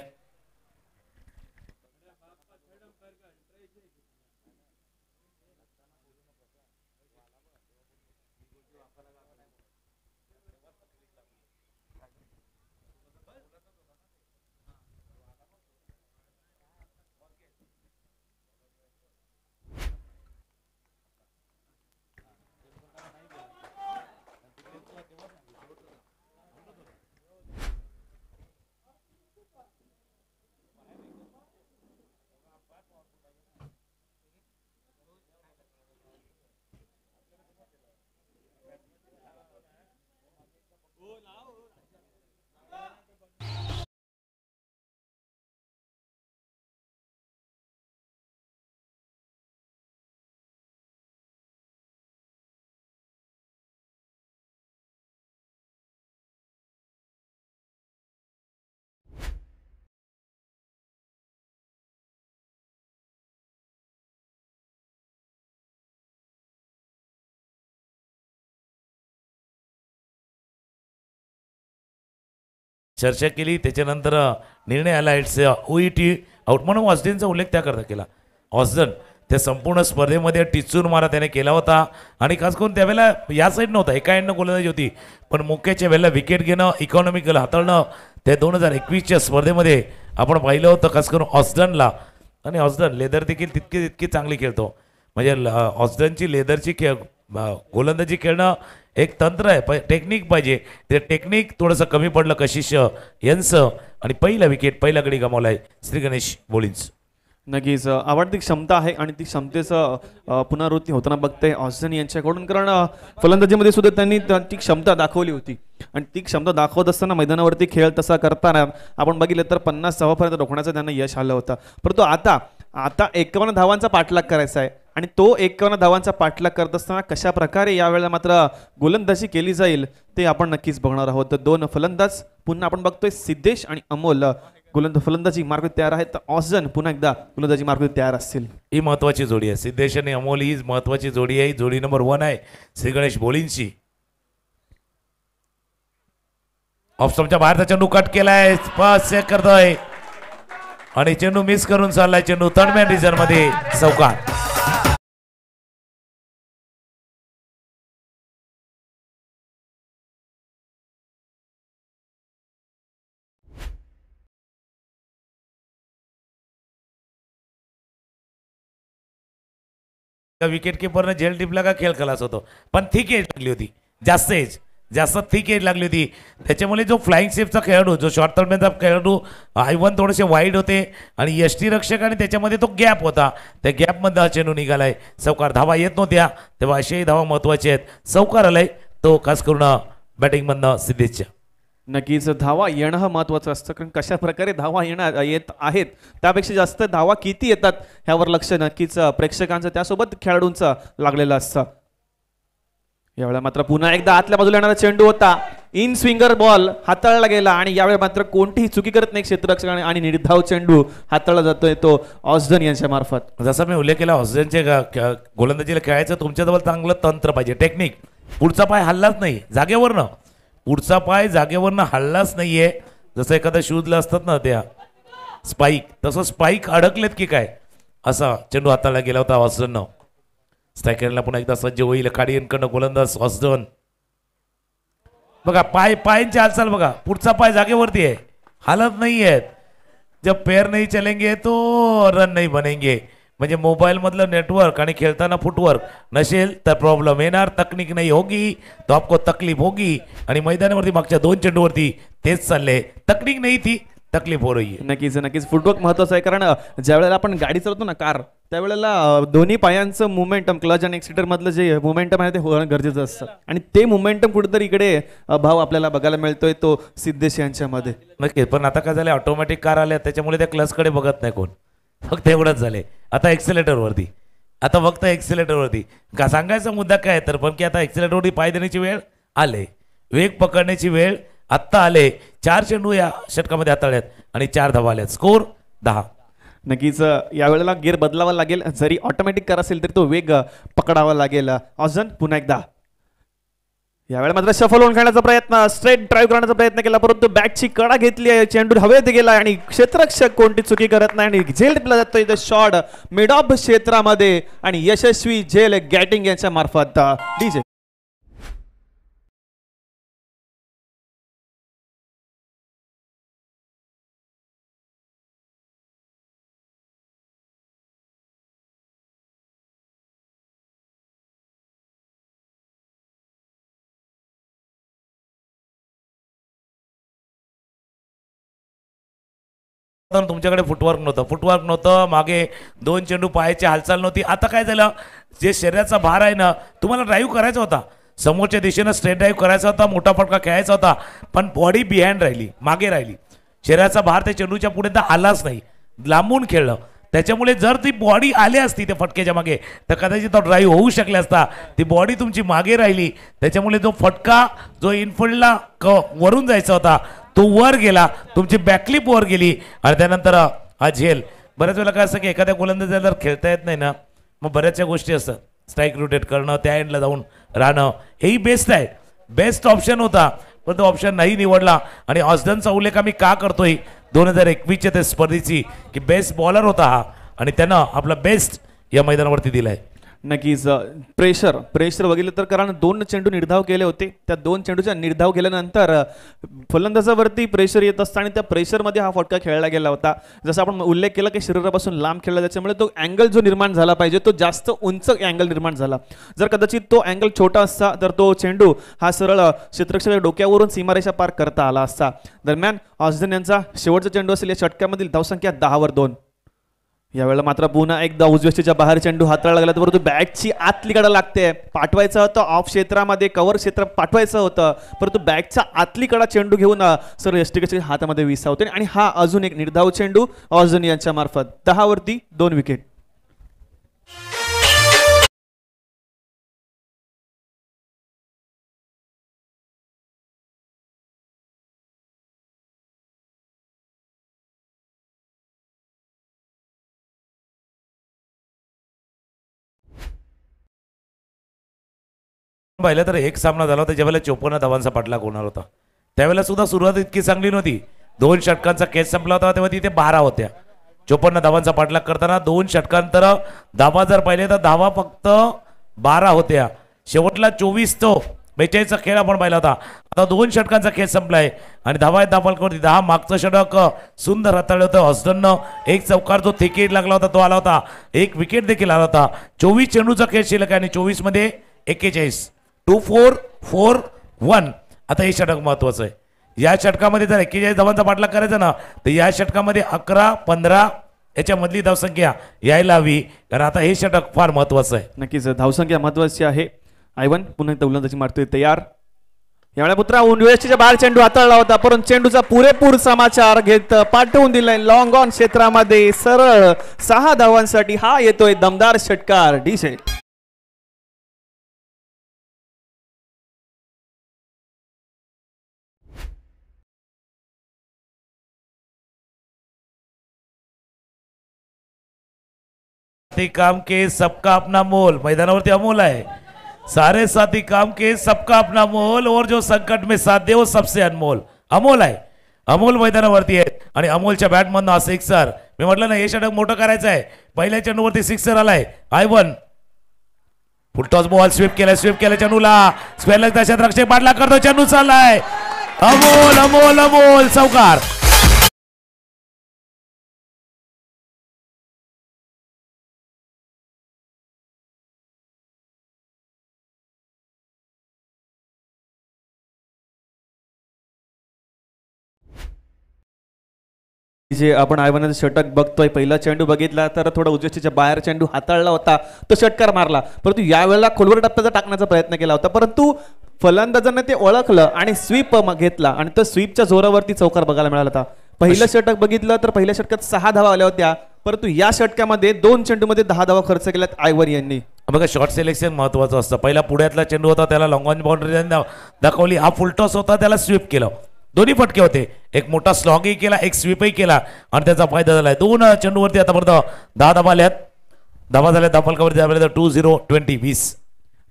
चर्चा केली, त्याच्यानंतर निर्णय आला इट्स OET आउट म्हणून ऑस्टिनचा उल्लेख त्याकरता केला. ऑस्टन त्या संपूर्ण स्पर्धेमध्ये टिचून मारा त्याने केला होता आणि खास करून त्यावेळेला या साईड नव्हता, एका एंडनं गोलंदाजी होती, पण मोक्याच्या वेळेला विकेट घेणं, इकॉनॉमिकल हाताळणं त्या 2021च्या स्पर्धेमध्ये आपण पाहिलं होतं खास करून ऑस्टनला. आणि ऑस्टन लेदर देखील तितकी चांगली खेळतो. म्हणजे ऑस्टनची लेदरची गोलंदाजी खेळणं एक तंत्र आहे, टेक्निक पाहिजे. ते टेक्निक थोडंसं कमी पडलं कशिश यांचं आणि पहिला विकेट पहिला गडी गमावला आहे श्री गणेश बोलिन्स. नक्कीच आवडती क्षमता आहे आणि ती क्षमतेचं पुनरावृत्ती होताना बघते ऑस्टन यांच्याकडून, कारण फलंदाजीमध्ये सुद्धा त्यांनी ती क्षमता दाखवली होती आणि ती क्षमता दाखवत असताना मैदानावरती खेळ तसा करताना आपण बघितलं तर 50 धावांपर्यंत रोखण्याचं त्यांना यश आलं होतं. परंतु आता 51 धावांचा पाठलाग करायचा आहे आणि तो 51 धावांचा पाठलाग करत असताना कशा प्रकारे यावेळेला मात्र गोलंदाजी केली जाईल ते आपण नक्कीच बघणार आहोत. 2 फलंदाज पुन्हा आपण बघतोय, सिद्धेश आणि अमोल फलंदाजी मार्गात तयार आहेत, तर ऑस्टन पुन्हा एकदा गोलंदाजी मार्गात तयार असतील. ही महत्वाची जोडी आहे, सिद्धेश आणि अमोल ही महत्वाची जोडी आहे. जोडी नंबर 1 आहे श्री गणेश बोलिन्सची. ऑफ स्टंपच्या बाहेरचा चेंडू कट केलाय, पास चेक करतोय आणि चेंडू मिस करून चाललाय. चेंडू थर्ड मॅन रिझर्व मध्ये चौकार. विकेट किपरने झेल टिपला का खेळ खलास होतो, पण थिक एज लागली होती, जास्त थिक एज लागली होती. त्याच्यामुळे जो फ्लाइंग शेपचा खेळाडू, जो शॉर्ट थर्डमॅनचा खेळाडू I1 थोडेसे वाईड होते आणि यष्टी रक्षक आणि त्याच्यामध्ये तो गॅप होता, त्या गॅपमध्ये हा चेंडू निघालाय. चौकार, धावा येत नव्हत्या तेव्हा अशाही धावा महत्वाचे आहेत. चौकार आलाय तो खास करून बॅटिंगमधनं सिद्धेशच्या. नक्कीच धावा येणं हा महत्त्वाचं असतं, कारण कशा प्रकारे धावा येत आहेत त्यापेक्षा जास्त धावा किती येतात ह्यावर लक्ष नक्कीच प्रेक्षकांचं त्यासोबत खेळाडूंचं लागलेलं असतं. यावेळेला मात्र पुन्हा एकदा आतल्या बाजूला येणारा चेंडू होता, इन स्विंगर बॉल हाताळला गेला आणि यावेळी मात्र कोणतीही चुकी करत नाही क्षेत्ररक्षक आणि निर्धाव चेंडू हाताळला जातोय तो ऑस्टन यांच्या मार्फत. जसा मी उल्लेख केला, ऑस्टनच्या गोलंदाजीला खेळायचं तुमच्याजवळ चांगलं तंत्र पाहिजे, टेक्निक. पुढचा पाय हल्लाच नाही जागेवरनं, पुढचा पाय जागेवरनं हल्लाच नाहीये. जसं एखाद्या शूजला असतात ना त्या स्पाईक, तसं स्पाईक अडकलेत की काय असा चेंडू हाताळला गेला होता ऑस्टननं. स्ट्रायकरला पुन्हा एकदा सज्ज होईल काडियनकडनं गोलंदाज ऑस्टन. बघा पायांची हालचाल बघा, पुढचा पाय जागेवरती आहे, हालत नाही आहेत. जब पैर नहीं चलेंगे तो रन नहीं बनेंगे. म्हणजे मोबाईल मधलं नेटवर्क आणि खेळताना फुटवर्क नसेल तर प्रॉब्लेम येणार, तकनीक नाही होगी तो आपको तकलीफ होगी. आणि मैदानावरती मागच्या 2 चेंडूवरती तेच चालले, तकनीक नाही ती तकलीफ हो रही आहे. नक्कीच फुटवर्क महत्वाचं आहे, कारण ज्या वेळेला आपण गाडी चालवतो ना कार, त्यावेळेला दोन्ही पायांचं मुवमेंटम, क्लच आणि एक्सिटर मधलं जे मुवमेंटम आहे ते होणं गरजेचं असतं आणि ते मुवमेंटम कुठेतरी इकडे भाव आपल्याला बघायला मिळतोय तो सिद्धेश यांच्यामध्ये. नक्कीच, पण आता काय झालं, ऑटोमॅटिक कार आल्या त्याच्यामुळे त्या क्लचकडे बघत नाही कोण, फक्त एवढंच झाले. आता एक्सिलेटरवरती, आता फक्त एक्सिलेटरवरती का सांगायचा मुद्दा काय तर पण की आता एक्सिलेटरवरती पाय देण्याची वेळ आले, वेग पकडण्याची वेळ आत्ता आले. 4 चेंडू या षटकामध्ये हाताळल्यात आणि 4 धावा आल्यात, स्कोर 10. नक्कीच यावेळेला गिअर बदलावा लागेल, जरी ऑटोमॅटिक कार असेल तरी तो वेग पकडावा लागेल. ऑस्टन पुन्हा एकदा यावेळेला मात्र शफल होऊन खेळण्याचा प्रयत्न, स्ट्रेट ड्राईव्ह करण्याचा प्रयत्न केला, परंतु बॅटची कडा घेतली आहे, चेंडू हवेत गेला आणि क्षेत्ररक्षक कोणती चुकी करत नाही आणि झेल टिपला जातोय इथे शॉट मिड ऑफ क्षेत्रामध्ये आणि यशस्वी झेल गॅटिंग यांच्या मार्फत. डीजे तुमच्याकडे फुटवर्क नव्हतं, मागे 2 चेंडू पायाची हालचाल नव्हती. आता काय झालं, जे शरीराचा भार आहे ना, तुम्हाला ड्राईव्ह करायचा होता, समोरच्या दिशेनं स्ट्रेट ड्राईव्ह करायचा होता, मोठा फटका खेळायचा होता, पण बॉडी बिहाइंड राहिली, मागे राहिली. शरीराचा भार त्या चेंडूच्या पुढे तर आलाच नाही, लांबून खेळलं. त्याच्यामुळे जर ती बॉडी आली असती त्या फटक्याच्या मागे तर कदाचित तो ड्राईव्ह होऊ शकला असता. ती बॉडी तुमची मागे राहिली, त्याच्यामुळे जो फटका जो इनफिल्डला वरून जायचा होता तो वर गेला, तुमची बॅकलिप वर गेली आणि त्यानंतर हा झेल. बऱ्याच वेळेला काय असतं की एखाद्या गोलंदाजाला जर खेळता येत नाही ना, मग बऱ्याचशा गोष्टी असतात, स्ट्राईक रोटेट करणं, त्या एंडला जाऊन राहणं, हेही बेस्ट आहे, बेस्ट ऑप्शन होता. पण तो ऑप्शन नाही निवडला. आणि ऑस्डनचा उल्लेख आम्ही का करतोय 2021च्या त्या स्पर्धेची की बेस्ट बॉलर होता हा आणि त्यानं आपला बेस्ट या मैदानावरती दिलाय. नक्कीच प्रेशर बघितलं तर कारण 2 चेंडू निर्धाव केले होते. त्या 2 चेंडूचा निर्धाव केल्यानंतर फलंदाजावरती प्रेशर येत असतं आणि त्या प्रेशरमध्ये हा फटका खेळला गेला होता. जसं आपण उल्लेख केला की शरीरापासून लांब खेळला, त्याच्यामुळे तो अँगल जो निर्माण झाला पाहिजे तो जास्त उंच अँगल निर्माण झाला. जर कदाचित तो अँगल छोटा असता तर तो चेंडू हा सरळ क्षेत्ररक्षकाच्या डोक्यावरून सीमारेषा पार करता आला असता. दरम्यान ऑस्डन यांचा शेवटचा चेंडू असेल. या षटकामधील धावसंख्या 10 वर 2. यावेळेला मात्र पुन्हा एकदा उजव्याच्या बाहेर चेंडू हाताळला गेला, परंतु बॅटची आतली कडा लागते. पाठवायचं होतं ऑफ क्षेत्रामध्ये, कव्हर क्षेत्र पाठवायचं होतं, परंतु बॅटचा आतली कडा चेंडू घेऊन सर यष्टिकेच्या हातामध्ये विसावते आणि हा अजून एक निर्धाव चेंडू ऑस्डन यांच्या मार्फत. 10 वरती 2 विकेट. पाहिलं तर एक सामना झाला होता ज्यावेळेला 54 धावांचा पाठलाग होणार होता. त्यावेळेला सुद्धा सुरुवात इतकी चांगली नव्हती. 2 षटकांचा केस संपला होता तेव्हा तिथे 12 होत्या. 54 धावांचा पाठलाग करताना 2 षटकांतर धावा जर पाहिले तर धावा फक्त 12 होत्या. शेवटला 24 तो 42चा खेळ आपण पाहिला होता. आता 2 षटकांचा खेळ संपलाय आणि धावा आहेत दाबालकरती. 10 मागचं षटक सुंदर हाताळलं होतं ऑस्डननं. एक चौकार जो थिकेट लागला होता तो आला होता. एक विकेट देखील आला होता. 24 चेंडूचा खेळ शिल्लक आहे आणि 24 मध्ये 41. 2-4-4-1. आता हे षटक महत्वाचं आहे. या षटकामध्ये जर 41 धावांचा पाठलाग करायचा ना तर या षटकामध्ये 11-15 याच्या मधली धावसंख्या यायला हवी, कारण आता हे षटक फार महत्वाचं आहे. नक्कीच धावसंख्या महत्वाची आहे. आयवन पुन्हा गोलंदाजी मारतोय तयार. यावेळेला पुत्रा उंडवेस्टच्या बाहेर चेंडू हाताळला होता, परंतु चेंडूचा पुरेपूर समाचार घेत पाठवून दिलाय लॉंग ऑन क्षेत्रामध्ये. सरळ 6 धावांसाठी हा येतोय दमदार षटकार. D set. काम के सबका अपना मोल मैदानावरती अमोल आहे. सारे साथी काम के सबका अपना मोल और जो संकट में साथ दे वो सबसे अनमोल. अमोल आहे. अमोल मैदानावरती आहे आणि अमोलच्या बॅटमधनं हा सिक्सर. मी म्हटलं ना हे षटक मोठं करायचं आहे. पहिल्या चेंडूवरती सिक्सर आलाय. I1 फुलटॉस बॉल स्वीप केला चेंडूला. स्क्वेअर दशात रक्षक पाठला करतो. चेंडू चाललाय. अमोल अमोल अमोल चौकार. जे आपण आयवनाचं षटक बघतोय, पहिला चेंडू बघितला तर थोडा उजव्याच्या बाहेर चेंडू हाताळला होता, तो षटकार मारला, परंतु यावेळेला खोलवर टप्प्याचा टाकण्याचा प्रयत्न केला होता, परंतु फलंदाजांना ते ओळखलं आणि स्वीप घेतला आणि तो स्वीपच्या जोरावरती चौकार बघायला मिळाला होता. पहिलं षटक बघितलं तर पहिल्या षटकात 6 धावा आल्या होत्या, परंतु या षटकामध्ये 2 चेंडूमध्ये 10 धावा खर्च केल्यात आयवर यांनी. बघा शॉर्ट सिलेक्शन महत्वाचं असतं. पहिला पुढ्यातला चेंडू होता त्याला लॉंग ऑन बाउंड्री दाखवली. हा फुलटॉस होता त्याला स्वीप केलं. दोन्ही फटके होते. एक मोठा स्लॉगही केला, एक स्वीपही केला आणि त्याचा फायदा झालाय. 2 चेंडूवरती आतापर्यंत 10 धावा आल्यात. धावा झाल्या दाफलकावरती 2-0-20.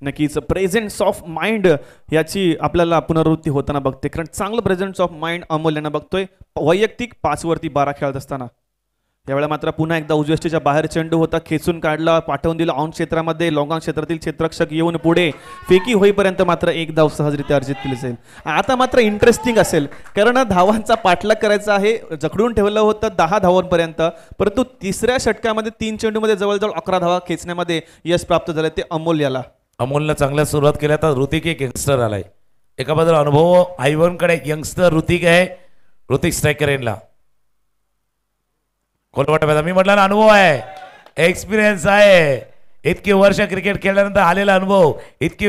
नक्कीच प्रेझेन्स ऑफ माइंड याची आपल्याला पुनरावृत्ती होताना बघते, कारण चांगलं प्रेझेन्स ऑफ माइंड अमोल यांना बघतोय वैयक्तिक 5 वरती 12 खेळत असताना. यावेळेला मात्र पुन्हा एकदा उजव्याच्या बाहेर चेंडू होता, खेचून काढला, पाठवून दिला ऑन क्षेत्रामध्ये. लॉंग ऑन क्षेत्रातील क्षेत्ररक्षक येऊन पुढे फेकी होईपर्यंत मात्र 1 धाव सहजरित्या अर्जित केली जाईल. आता मात्र इंटरेस्टिंग असेल, कारण धावांचा पाठलाग करायचा आहे. जखडून ठेवलं होतं 10 धावांपर्यंत, परंतु तिसऱ्या षटकामध्ये 3 चेंडूमध्ये जवळजवळ 11 धावा खेचण्यामध्ये यश प्राप्त झाले ते अमोल याला. अमोलनं चांगल्या सुरुवात केल्या. तर ऋतिक एक यंगस्टर आलाय. एका बाजूला अनुभव आयवनकडे यंगस्टर ऋतिक आहे. ऋतिक स्ट्रायकर यांना कोलवाटा मी म्हटलं ना अनुभव आहे, एक्सपिरियन्स आहे. इतकी वर्ष क्रिकेट खेळल्यानंतर आलेला अनुभव, इतकी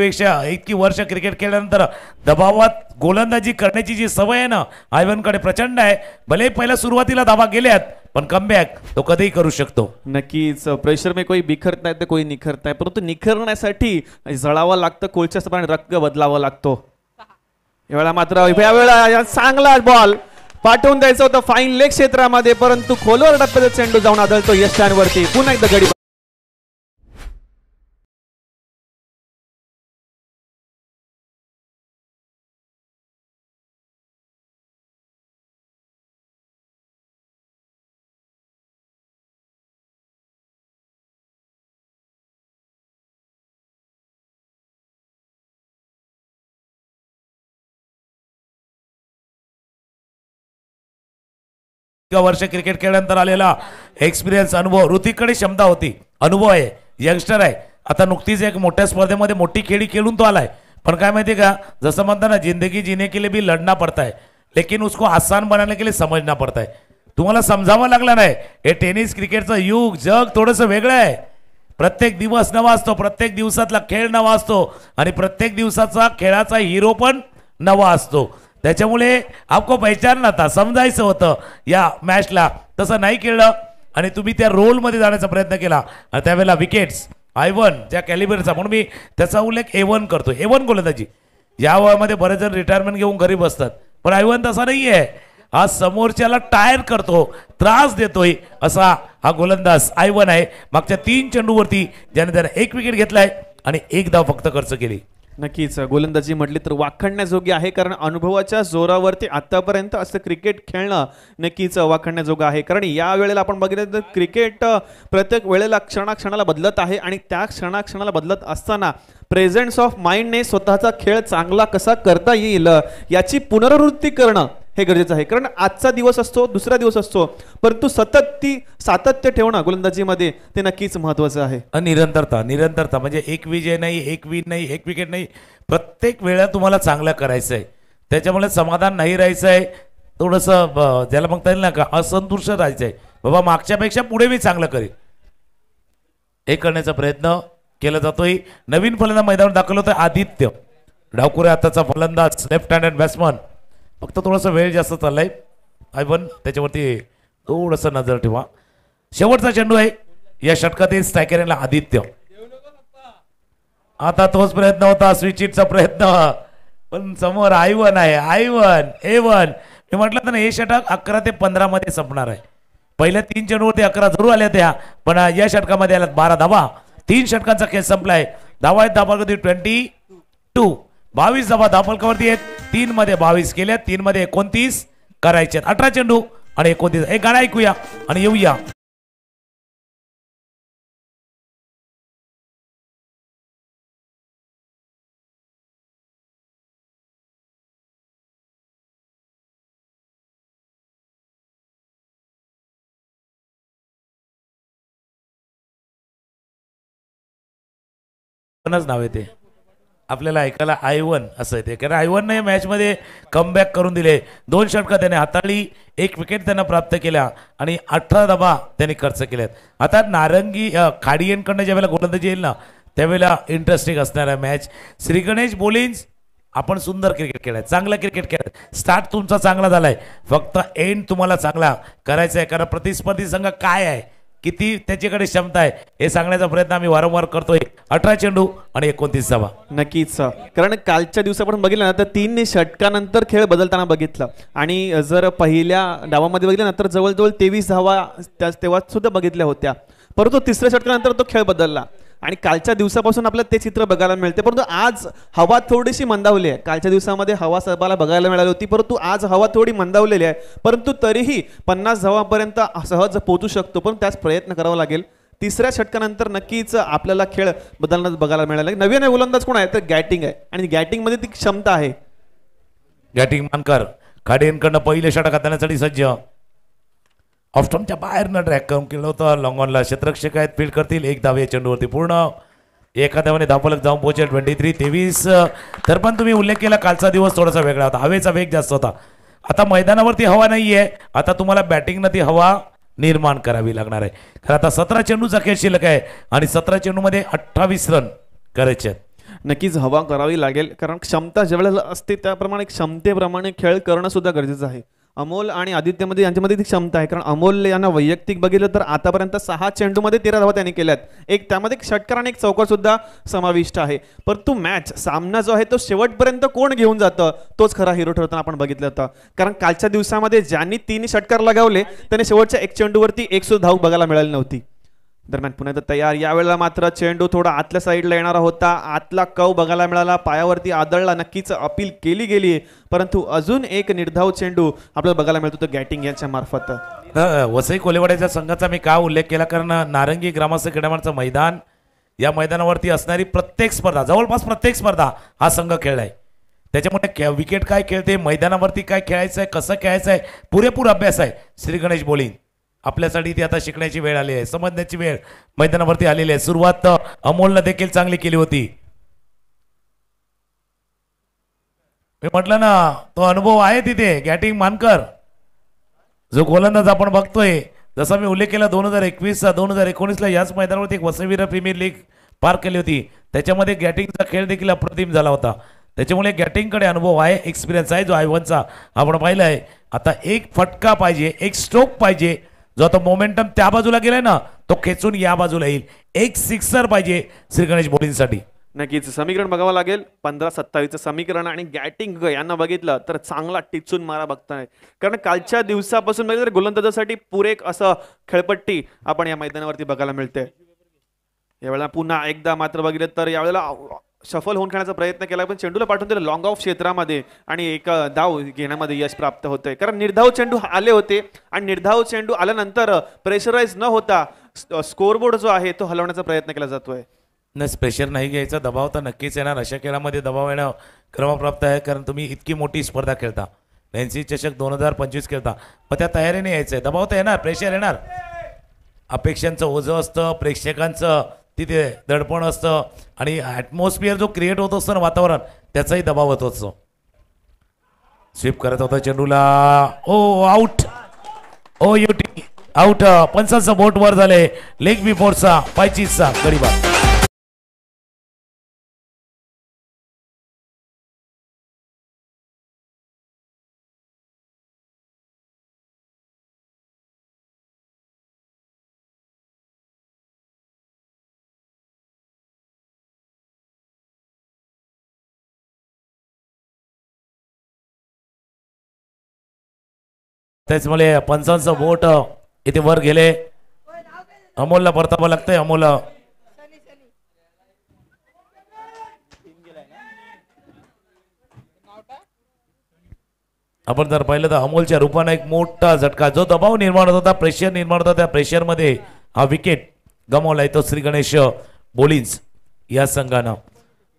वर्ष क्रिकेट खेळल्यानंतर दबावात गोलंदाजी करण्याची जी सवय आहे ना आयवनकडे प्रचंड आहे. भले पहिल्या सुरुवातीला धावा गेल्यात पण कमबॅक तो कधीही करू शकतो. नक्कीच प्रेशर में कोई बिखरत नाही तर कोई निखरत नाही, परंतु निखरण्यासाठी जळावं लागतं, कोळच्या सपाने रक्त बदलावा लागतो. यावेळेला मात्र यावेळेला चांगला बॉल पाठवून द्यायचं होतं फाईन लेग क्षेत्रामध्ये, परंतु खोलवर टप्प्याचा चेंडू जाऊन आदळतो यश वरती. पुन्हा एकदा गडी वर्ष क्रिकेट खेळल्यानंतर आलेला एक्सपिरियन्स अनुभव, ऋतिककडे क्षमता होती, अनुभव आहे, यंगस्टर आहे. आता नुकतीच एक मोठ्या स्पर्धेमध्ये मोठी खेळी खेळून तो आलाय. पण काय माहिती का, जसं म्हणता ना, जिंदगी जीने के लिए भी लढना पड़ता है, लेकिन उसको आसान बनाने के लिए समझना पड़ता है. तुम्हाला समजावं लागलं नाही, हे टेनिस क्रिकेटचं युग जग थोडंसं वेगळं आहे. प्रत्येक दिवस नवा असतो, प्रत्येक दिवसातला खेळ नवा असतो आणि प्रत्येक दिवसाचा खेळाचा हिरो पण नवा असतो. त्याच्यामुळे आपको पहचानना था, समजायचं होतं या मॅचला, तसं नाही केलं आणि तुम्ही त्या रोलमध्ये जाण्याचा प्रयत्न केला आणि त्यावेळेला विकेट्स I1 ज्या कॅलिबरचा, म्हणून मी त्याचा उल्लेख A1 करतो. A1 गोलंदाजी या वयामध्ये बरेच जण रिटायरमेंट घेऊन घरी बसतात, पण I1 तसा नाही आहे. आज समोरच्याला टायर करतो, त्रास देतोय असा हा गोलंदाज I1 आहे. मागच्या 3 चेंडूवरती ज्याने त्याने 1 विकेट घेतलाय आणि 1 धाव फक्त खर्च केली. नक्कीच गोलंदाजी म्हटली तर वाखाणण्याजोगी आहे, कारण अनुभवाच्या जोरावरती आतापर्यंत असं क्रिकेट खेळणं नक्कीच वाखाणण्याजोगं आहे. कारण या वेळेला आपण बघितलं तर क्रिकेट प्रत्येक वेळेला क्षणाक्षणाला बदलत आहे आणि त्या क्षणाक्षणाला बदलत असताना प्रेझेन्स ऑफ माइंडने स्वतःचा खेळ चांगला कसा करता येईल याची पुनरावृत्ती करणं हे गरजेचं आहे. कारण आजचा दिवस असतो, दुसरा दिवस असतो, परंतु सतत ती सातत्य ठेवणं गोलंदाजीमध्ये ते नक्कीच महत्त्वाचं आहे. निरंतरता म्हणजे एक विजय नाही, एक विन नाही, एक विकेट नाही, प्रत्येक वेळा तुम्हाला चांगलं करायचं आहे. त्याच्यामुळे समाधान नाही राहायचं आहे, थोडंसं ज्याला म्हणता येईल ना का असंतुष्ट राहायचं आहे. बाबा मागच्यापेक्षा पुढे मी चांगलं करेन, हे करण्याचा प्रयत्न केला जातोय. नवीन फलंदाज मैदानावर दाखल होतोय आदित्य डावकुरे, आताचा फलंदाज, लेफ्ट हँडेड बॅट्समन. फक्त थोडासा वेळ जास्त चाललाय I1, त्याच्यावरती थोडंसं नजर ठेवा. शेवटचा चेंडू आहे या षटकातील स्ट्रायकरला आदित्य. आता तोच प्रयत्न होता, स्विचिटचा प्रयत्न, पण समोर I1 आहे. I1 A1 मी म्हटलं तर हे षटक 11 ते 15 मध्ये संपणार आहे. पहिल्या 3 चेंडूवरती 11 जरूर आल्या त्या, पण या षटकामध्ये आल्यात 12 धावा. 3 षटकांचा खेळ संपलाय. धावा आहेत धावावरती 22, 22 धावा धावफलकावरती आहेत. 3 मध्ये 22 केल्या, 3 मध्ये 29 करायचे. 18 चेंडू आणि 29. एक गाणं ऐकूया आणि येऊया. नाव येते आपल्याला ऐकायला I1 असं येते, कारण I1 ने मॅचमध्ये कमबॅक करून दिले. 2 षटकं त्याने हाताळली, 1 विकेट त्यांना प्राप्त केल्या आणि 18 धावा त्यांनी खर्च केल्यात. आता नारंगी खाडियनकडनं ज्यावेळेला गोलंदाजी येईल ना, त्यावेळेला इंटरेस्टिंग असणार आहे मॅच. श्री गणेश बोलिन्स, आपण सुंदर क्रिकेट खेळाय, चांगला क्रिकेट खेळाय, स्टार्ट तुमचा चांगला झालाय, फक्त एंड तुम्हाला चांगला करायचा आहे. कारण प्रतिस्पर्धी संघ काय आहे, किती त्याच्याकडे क्षमता आहे हे सांगण्याचा प्रयत्न आम्ही वारंवार करतोय. 18 चेंडू आणि 29 धावा. नक्कीच, कारण कालच्या दिवसात आपण बघितलं ना तर 3 षटकानंतर खेळ बदलताना बघितलं आणि जर पहिल्या डावामध्ये बघितलं ना तर जवळजवळ 23 धावा तेव्हा सुद्धा बघितल्या होत्या, परंतु 3ऱ्या षटकानंतर तो खेळ बदलला आणि कालच्या दिवसापासून आपल्याला ते चित्र बघायला मिळते. परंतु आज हवा थोडीशी मंदावली आहे. कालच्या दिवसामध्ये हवा सर्वाला बघायला मिळाली होती, परंतु आज हवा थोडी मंदावलेली आहे, परंतु तरीही 50 धावांपर्यंत सहज पोहोचू शकतो, पण त्याच प्रयत्न करावा लागेल. 3ऱ्या षटकानंतर नक्कीच आपल्याला खेळ बदलणं बघायला मिळाला. नवीन गोलंदाज कोण आहे तर गॅटिंग आहे आणि गॅटिंगमध्ये ती क्षमता आहे. गॅटिंग मानकर खाडियनकडनं पहिले षटक हाताळण्यासाठी सज्ज. ऑफस्टॉमच्या बाहेरनं ट्रॅक करून केलं होतं. लॉंगॉनला क्षेत्ररक्षक आहेत, फील्ड करतील. 1 धाव या चेंडूवरती पूर्ण. एका धावाने धावफलक जाऊन पोहोचेल 23-23. तर पण तुम्ही उल्लेख केला कालचा दिवस थोडासा वेगळा होता, हवेचा वेग जास्त होता. आता मैदानावरती हवा नाहीये, आता तुम्हाला बॅटिंगनं ती हवा निर्माण करावी लागणार आहे. कारण आता 17 चेंडूचा खेळ शिल्लक आहे आणि 17 चेंडूमध्ये 28 रन करायचे आहेत. नक्कीच हवा करावी लागेल, कारण क्षमता ज्यावेळेला असते त्याप्रमाणे क्षमतेप्रमाणे खेळ करणं सुद्धा गरजेचं आहे. अमोल आणि आदित्यमध्ये यांच्यामध्ये ती क्षमता आहे, कारण अमोल यांना वैयक्तिक बघितलं तर आतापर्यंत 6 चेंडूमध्ये 13 धावा त्यांनी केल्यात. एक त्यामध्ये षटकार आणि 1 चौकार सुद्धा समाविष्ट आहे. परंतु मॅच सामना जो आहे तो शेवटपर्यंत कोण घेऊन जातं तोच खरा हिरो ठरताना आपण बघितलं होतं. कारण कालच्या दिवसामध्ये ज्यांनी 3 षटकार लगावले त्यांनी शेवटच्या 1 चेंडूवरती 1 सुद्धा धाव बघायला मिळाली नव्हती. दरम्यान पुन्हा एकदा तयार. यावेळेला मात्र चेंडू थोडा आतल्या साईडला येणारा होता, आतला कव बघायला मिळाला, पायावरती आदळला. नक्कीच अपील केली गेली, परंतु अजून एक निर्धाव चेंडू आपल्याला बघायला मिळतो तो गॅटिंग यांच्या मार्फत. वसई कोलेवाड्याच्या संघाचा मी का उल्लेख केला, कारण नारंगी ग्रामस्थ क्रीडामंडळाचं मैदान, या मैदानावरती असणारी प्रत्येक स्पर्धा, जवळपास प्रत्येक स्पर्धा हा संघ खेळलाय. त्याच्यामुळे विकेट काय खेळते, मैदानावरती काय खेळायचं आहे, कसं खेळायचं आहे, पुरेपूर अभ्यास आहे. श्री गणेश बोलिंग आपल्यासाठी ती आता शिकण्याची वेळ आली आहे, समजण्याची वेळ मैदानावरती आलेली आहे. सुरुवात अमोलनं देखील चांगली केली होती. मी म्हटलं ना तो अनुभव आहे तिथे. गॅटिंग मानकर जो गोलंदाज आपण बघतोय, जसा मी उल्लेख केला 2021 2019ला याच मैदानावरती एक वसईवीर प्रीमियर लीग पार केली होती. त्याच्यामध्ये गॅटिंगचा खेळ देखील अप्रतिम झाला होता. त्याच्यामुळे गॅटिंगकडे अनुभव आहे, एक्सपिरियन्स आहे जो आयवनचा आपण पाहिला आहे. आता एक फटका पाहिजे, एक स्ट्रोक पाहिजे, जो आता मोमेंटम त्या बाजूला गेलाय ना तो खेचून या बाजूला येईल. एक सिक्सर पाहिजे श्री गणेश बोलिंगसाठी. नक्कीच समीकरण बघावं लागेल. 15-27चं समीकरण आणि गॅटिंग यांना बघितलं तर चांगला टिचून मारा बघताय. कारण कालच्या दिवसापासून बघितलं तर गोलंदाजासाठी पुरेक असं खेळपट्टी आपण या मैदानावरती बघायला मिळते. यावेळेला पुन्हा एकदा मात्र बघितलं तर यावेळेला सफल होऊन खेळण्याचा प्रयत्न केला, पण चेंडूला पाठवून दिलं लॉंग ऑफ क्षेत्रामध्ये आणि एक धाव घेण्यामध्ये यश प्राप्त होतंय. कारण निर्धाव चेंडू आले होते आणि निर्धाव चेंडू आल्यानंतर प्रेशराईज न होता स्कोरबोर्ड जो आहे तो हलवण्याचा प्रयत्न केला जातोय. प्रेशर नाही घ्यायचा, दबाव तर नक्कीच येणार. अशा खेळामध्ये दबाव येणं क्रमप्राप्त आहे, कारण तुम्ही इतकी मोठी स्पर्धा खेळता, रणजी चषक 2025 खेळता, पण त्या तयारीने यायचंय. दबाव तर येणार, प्रेशर येणार. अपेक्षांचं ओझं असतं, प्रेक्षकांचं तिथे दडपण असतं आणि ॲटमॉस्फिअर जो क्रिएट होत असतं ना वातावरण, त्याचाही दबाव होत असतो. स्वीप करत होता चेंडूला, ओ आउट, ओ युटी आउट. पंचांचा बोट वर झाले, लेग बिफोरचा पायचीचा गडीबाद. त्याचमुळे पंचांचं बोट इथे वर गेले. अमोलला परतावं लागतंय. अमोल आपण जर पाहिलं तर अमोलच्या रूपाने एक मोठा झटका, जो दबाव निर्माण होता, प्रेशर निर्माण होता, त्या प्रेशरमध्ये हा विकेट गमावलाय तो श्री गणेश बोलिंग्स या संघानं.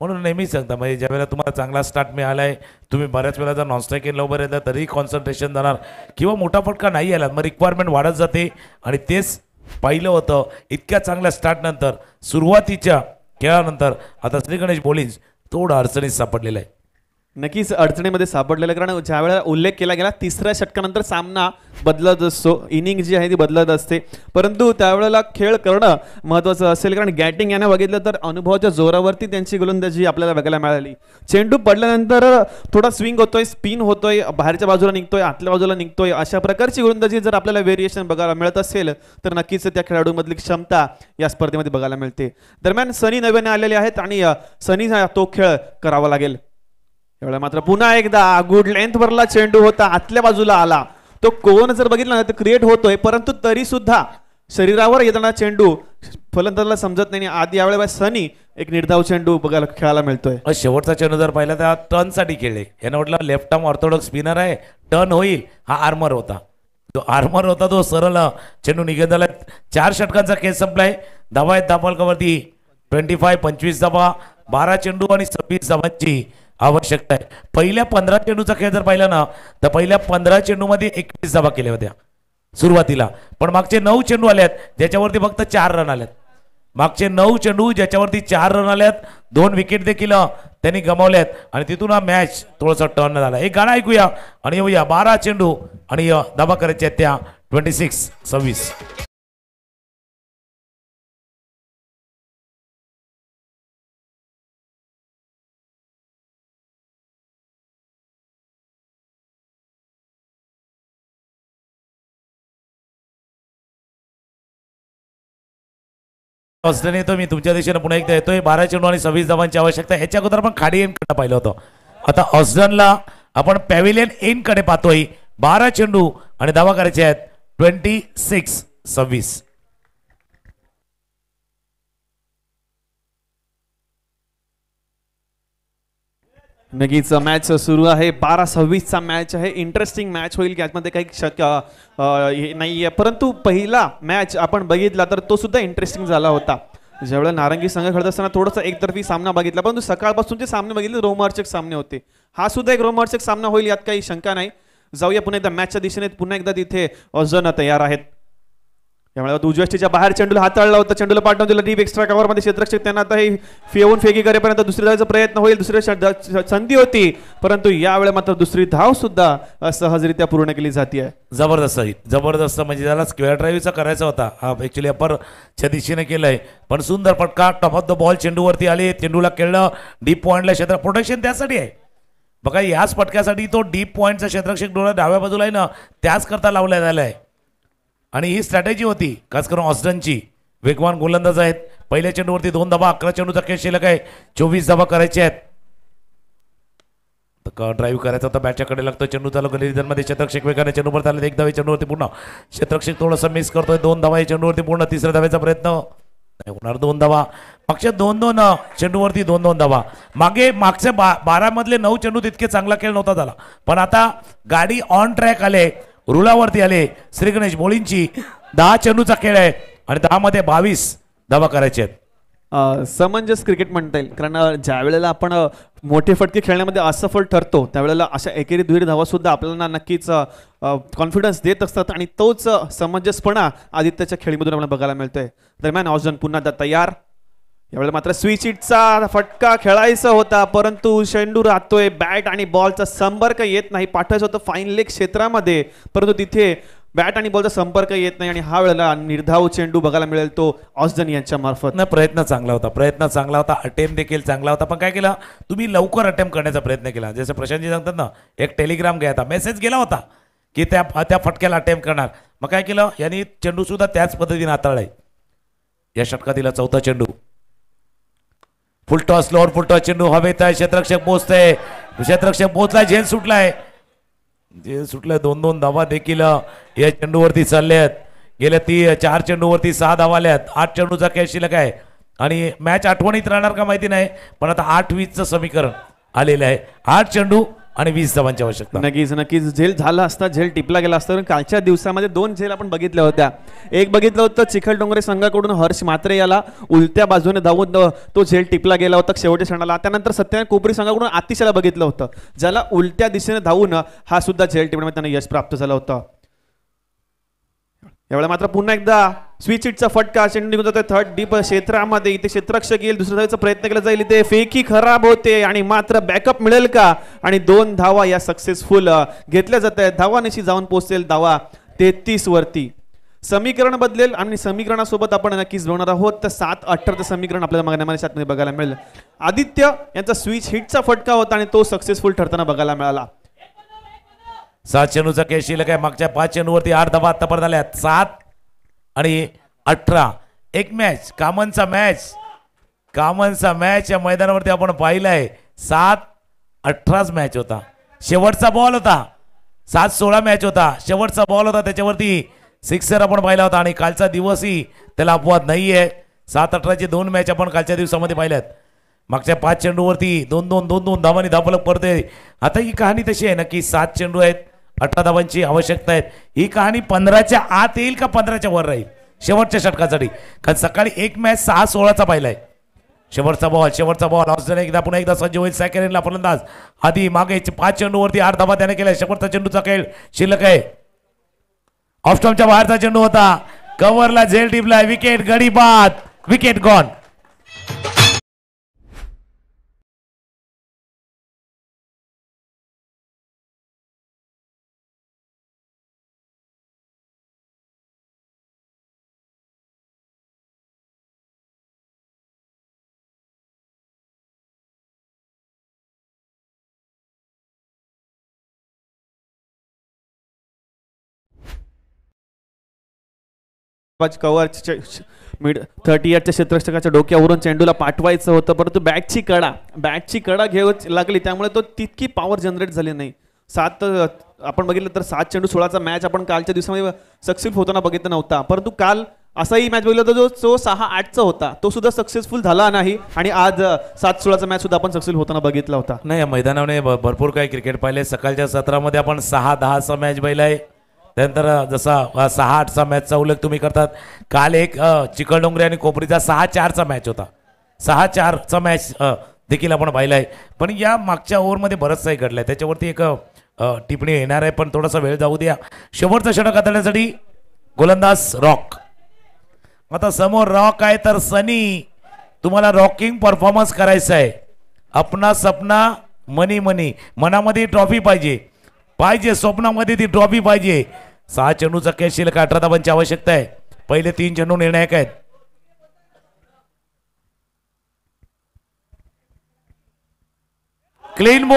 म्हणून नेहमीच सांगता, म्हणजे ज्यावेळेला तुम्हाला चांगला स्टार्ट मिळालाय, तुम्ही बऱ्याच वेळा जर नॉनस्ट्राईक इन लवकर येतात तरी कॉन्सन्ट्रेशन जाणार किंवा मोठा फटका नाही आला, मग रिक्वायरमेंट वाढत जाते. आणि तेच पाहिलं होतं इतक्या चांगल्या स्टार्ट नंतर, सुरुवातीच्या खेळानंतर आता श्री गणेश बोलिंग्स थोडं अडचणीत सापडलेलं आहे. नक्कीच अडचणीमध्ये सापडलेलं, कारण ज्या वेळेला उल्लेख केला गेला 3ऱ्या षटकानंतर सामना बदलत असतो, इनिंग जी आहे ती बदलत असते, परंतु त्यावेळेला खेळ करणं महत्त्वाचं असेल. कारण गॅटिंग याने बघितलं तर अनुभवाच्या जोरावरती त्यांची गोलंदाजी आपल्याला बघायला मिळाली. चेंडू पडल्यानंतर थोडा स्विंग होतोय, स्पिन होतोय, बाहेरच्या बाजूला निघतोय, आतल्या बाजूला निघतोय, अशा प्रकारची गोलंदाजी जर आपल्याला व्हेरिएशन बघायला मिळत असेल तर नक्कीच त्या खेळाडूमधली क्षमता या स्पर्धेमध्ये बघायला मिळते. दरम्यान सनी नव्याने आलेले आहेत आणि सनी तो खेळ करावा लागेल. एवढा मात्र पुन्हा एकदा गुड लेंथ वरला चेंडू होता, आतल्या बाजूला आला, तो कोण जर बघितला ना तर क्रिएट होतोय, परंतु तरी सुद्धा शरीरावर येताना चेंडू फलंदाजाला समजत नाही. आधी यावेळेला सनी एक निर्धाव चेंडू बघायला खेळायला मिळतोय. शेवटचा चेंडू जर पाहिला तर टर्न साठी खेळले, यानं म्हटलं लेफ्ट आर्म ऑर्थोडॉक्स स्पिनर आहे, टर्न होईल. हा आर्मर होता, तो आर्मर होता, तो सरळ चेंडू निघत झाला. 4 षटकांचा खेळ संपलाय. धावा आहेत धापालकावरती 25, 25 धावा, 12 चेंडू आणि 26 धावांची आवश्यकता आहे. पहिल्या 15 चेंडूचा खेळ जर पाहिला ना तर पहिल्या 15 चेंडूमध्ये 21 धावा केल्या होत्या सुरुवातीला, पण मागचे 9 चेंडू आल्यात ज्याच्यावरती फक्त 4 रन आल्यात. मागचे 9 चेंडू ज्याच्यावरती 4 रन आल्यात, 2 विकेट देखील त्यांनी गमावल्यात आणि तिथून हा मॅच थोडासा टर्न झाला. एक गाणं ऐकूया आणि येऊया. 12 चेंडू आणि धावा करायच्या त्या 26-26. येतो मी तुमच्या दिशेने पुन्हा एकदा येतोय. 12 चेंडू आणि 26 धावांची आवश्यकता. याच्या अगोदर आपण खाडी एन कडे पाहिलं होतं, आता ऑस्डनला आपण पॅव्हिलियन एन कडे पाहतोय. 12 चेंडू आणि धावा करायचे आहेत 26-26. नक्कीच मॅच सुरू आहे. 12-26चा मॅच आहे. इंटरेस्टिंग मॅच होईल, यामध्ये काही शक्य नाही आहे, परंतु पहिला मॅच आपण बघितला तर तो सुद्धा इंटरेस्टिंग झाला होता. ज्यावेळेला नारंगी संघ खेळत असताना थोडासा एकतर्फी सामना बघितला, परंतु सकाळपासूनचे सामने बघितले रोमांचक सामने होते. हा सुद्धा एक रोमांचक सामना होईल यात काही शंका नाही. जाऊया पुन्हा एकदा मॅचच्या दिशेने. पुन्हा एकदा तिथे ऑस्जन तयार आहेत. त्यामुळे उजव्याच्या बाहेर चेंडूला हाताळला होता, चेंडूला पाठवून दिला डीप एक्स्ट्रा कव्हर मध्ये. क्षेत्ररक्षक त्यांना आता हे फेवून फेकी करेपर्यंत दुसरी धावाचा प्रयत्न होईल. दुसरी संधी होती, परंतु यावेळी मात्र दुसरी धाव सुद्धा सहजरित्या पूर्ण केली जाते. जबरदस्त म्हणजे त्याला स्क्वेअर ड्राईव्हचा करायचा होता. हा ऍक्च्युली अपरच्या दिशेने केलंय, पण सुंदर फटका टॉप ऑफ द बॉल चेंडूवरती आले. चेंडूला खेळलं डीप पॉइंटला. क्षेत्र प्रोटेक्शन त्यासाठी आहे बघा, याच फटक्यासाठी तो डीप पॉइंटचा क्षेत्ररक्षक डोळा डाव्या बाजूला आहे ना, त्याच करता लावण्यात आलाय. आणि ही स्ट्रॅटेजी होती खास करून ऑस्टनची. वेगवान गोलंदाज आहेत. पहिल्या चेंडूवरती 2 धावा, 11 चेंडूचा खेळ शिल्लक आहे. 24 धावा करायचे आहेत. ड्राईव्ह करायचा होता, बॅटच्या कडे लागतो चेंडू. चालू गलिरीमध्ये क्षेत्ररक्षक वेगाने चेंडूवर आले. 1 धावे चेंडूवरती पूर्ण. क्षेत्ररक्षक थोडंसं मिस करतोय. 2 धावा चेंडूवरती पूर्ण. तिसऱ्या धावेचा प्रयत्न नाही होणार. 2 धावा मागच्या 2-2 चेंडूवरती 2-2 धावा. मागच्या 12 मधले 9 चेंडू तितके चांगला खेळ नव्हता झाला, पण आता गाडी ऑन ट्रॅक आले, रुळावरती आले. श्री गणेश बोलींची 10 चेंडूचा खेळ आहे आणि 10 मध्ये 22 धावा करायचे आहेत. समंजस क्रिकेट म्हणता येईल, कारण ज्या वेळेला आपण मोठे फटके खेळण्यामध्ये असफल ठरतो त्यावेळेला अशा एकेरी दुहेरी धावा सुद्धा आपल्याला नक्कीच कॉन्फिडन्स देत असतात आणि तोच समंजसपणा आदित्यच्या खेळीमधून आपल्याला बघायला मिळतोय. दरम्यान ऑस्जन पुन्हा तयार. यावेळेला मात्र स्विच हिटचा फटका खेळायचा होता, परंतु चेंडू राहतोय. बॅट आणि बॉलचा संपर्क येत नाही. पाठवायचं होतं फाईन लेग क्षेत्रामध्ये, परंतु तिथे बॅट आणि बॉलचा संपर्क येत नाही आणि हा वेळेला निर्धाव चेंडू बघायला मिळेल तो ऑस्जन यांच्या मार्फत. प्रयत्न चांगला होता. अटेम्प्ट देखील चांगला होता, पण काय केलं तुम्ही लवकर अटेम्प्ट करण्याचा प्रयत्न केला. जसं प्रशांतजी सांगतात ना, एक टेलिग्राम गेला होता, मेसेज गेला होता की त्या फटक्याला अटेम्प्ट करणार. मग काय केलं यांनी, चेंडू सुद्धा त्याच पद्धतीने हाताळलाय. या षटकातील 4था चेंडू. फुलटॉस, स्लोअर फुलटॉस चेंडू हवेत आहे. क्षेत्ररक्षक पोहोचतंय. क्षेत्ररक्षक पोहोचलाय. झेल सुटलाय. 2-2 धावा देखील या चेंडूवरती चालले आहेत. गेल्या 4 चेंडूवरती 6 धावा आल्यात. 8 चेंडूचा खेळ शिल्लक आहे आणि मॅच आठवणीत राहणार का माहिती नाही, पण आता 8-20चं समीकरण आलेलं आहे. 8 चेंडू आणि 20 धावांची आवश्यकता. नक्कीच झेल झाला असता, झेल टिपला गेला असता. कालच्या दिवसामध्ये 2 झेल आपण बघितल्या होत्या. एक बघितलं होतं चिखलडोंगरे संघाकडून हर्ष म्हात्रे याला उलट्या बाजूने धावून तो झेल टिपला गेला होता शेवटच्या क्षणाला. त्यानंतर सत्यनारायण कोपरी संघाकडून आतिशाला बघितलं होतं, ज्याला उलट्या दिशेने धावून हा सुद्धा झेल टिपण्यामध्ये त्यांना यश प्राप्त झालं होतं. यावेळेला मात्र पुन्हा एकदा स्विच हिटचा फटका. चेंडू निघून जातोय थर्ड डीप क्षेत्रामध्ये. इथे क्षेत्ररक्षक येईल, दुसऱ्या धावेचा प्रयत्न केला जाईल. इथे फेकी खराब होते आणि मात्र बॅकअप मिळेल का, आणि 2 धावा या सक्सेसफुल घेतल्या जात आहेत. धावानिशी जाऊन पोहोचेल धावा 33 वरती. समीकरण बदलेल आणि समीकरणासोबत आपण नक्कीच बघणार आहोत. तर 7-18 समीकरण आपल्याला मागण्यामध्ये बघायला मिळेल. आदित्य यांचा स्विच हिटचा फटका होता आणि तो सक्सेसफुल ठरताना बघायला मिळाला. 7 चेंडूचा खेळ शिल्लक आहे. मागच्या 5 चेंडूवरती 8 धावा आतापर्यंत आल्यात. 7 आणि 18 एक मॅच कामनचा मॅच या मैदानावरती आपण पाहिलाय. 7-18 मॅच होता. शेवटचा बॉल होता. 7-16 मॅच होता. शेवटचा बॉल होता, त्याच्यावरती सिक्सर आपण पाहिला होता आणि कालचा दिवसही त्याला अपवाद नाहीये. 7-18चे 2 मॅच आपण कालच्या दिवसामध्ये पाहिल्यात. मागच्या 5 चेंडूवरती 2-2 धावांनी धावफलक पडते. आता ही कहाणी तशी आहे ना की 7 चेंडू आहेत, 18 धावांची आवश्यकता आहे. ही कहाणी 15च्या आत येईल का 15च्या वर राहील शेवटच्या षटकासाठी, कारण सकाळी एक मॅच 6-16चा पाहिलाय. शेवटचा बॉल ऑस्ट्रेलिया एकदा पुन्हा एकदा सज्ज होईल. सॅकेरिनला फलंदाज आधी मागे 5 चेंडूवरती 8 धावा त्याने केल्या. शेवटचा चेंडूचा खेळ शिल्लक आहे. ऑफस्टॉपच्या बाहेरचा चेंडू होता. कव्हरला झेल टिपलाय. विकेट गडी बाद. Wicket gone. कव्हर 38च्या क्षेत्ररक्षकाच्या डोक्यावरून चेंडूला पाठवायचं होतं, परंतु बॅटची कडा घेऊ लागली, त्यामुळे तो तितकी पॉवर जनरेट झाली नाही. आपण बघितलं तर 7 चेंडू 16चा मॅच आपण कालच्या दिवसामध्ये सक्सेसफुल होताना बघितला नव्हता. परंतु काल असाही मॅच बघितला होता जो 6-8चा होता, तो सुद्धा सक्सेसफुल झाला नाही. आणि आज 7-16चा मॅच सुद्धा आपण सक्सेसफुल होताना बघितला होता. नाही, या मैदानाने भरपूर काही क्रिकेट पाहिले. सकाळच्या सत्रामध्ये आपण 6-10चा मॅच पाहिलाय. त्यानंतर जसा 6-8चा मॅचचा उल्लेख तुम्ही करतात. काल एक चिखलडोंगरे आणि कोपरीचा 6-4चा मॅच होता. 6-4चा मॅच देखील आपण पाहिला आहे. पण या मागच्या ओव्हरमध्ये बरंच काही घडलं आहे, त्याच्यावरती एक टिप्पणी येणार आहे, पण थोडासा वेळ जाऊ द्या. शेवटचं षटक हाताळण्यासाठी गोलंदाज रॉक. आता समोर रॉक आहे तर सनी, तुम्हाला रॉकिंग परफॉर्मन्स करायचं आहे. अपना सपना मनी मनी, मनामध्ये ट्रॉफी पाहिजे स्वप्नामध्ये ती ट्रॉफी पाहिजे. 6 चेंडूचा कॅच शिल्लक, 18 धावांची आवश्यकता आहे. पहिले 3 चेंडू निर्णायक आहेत. क्लीन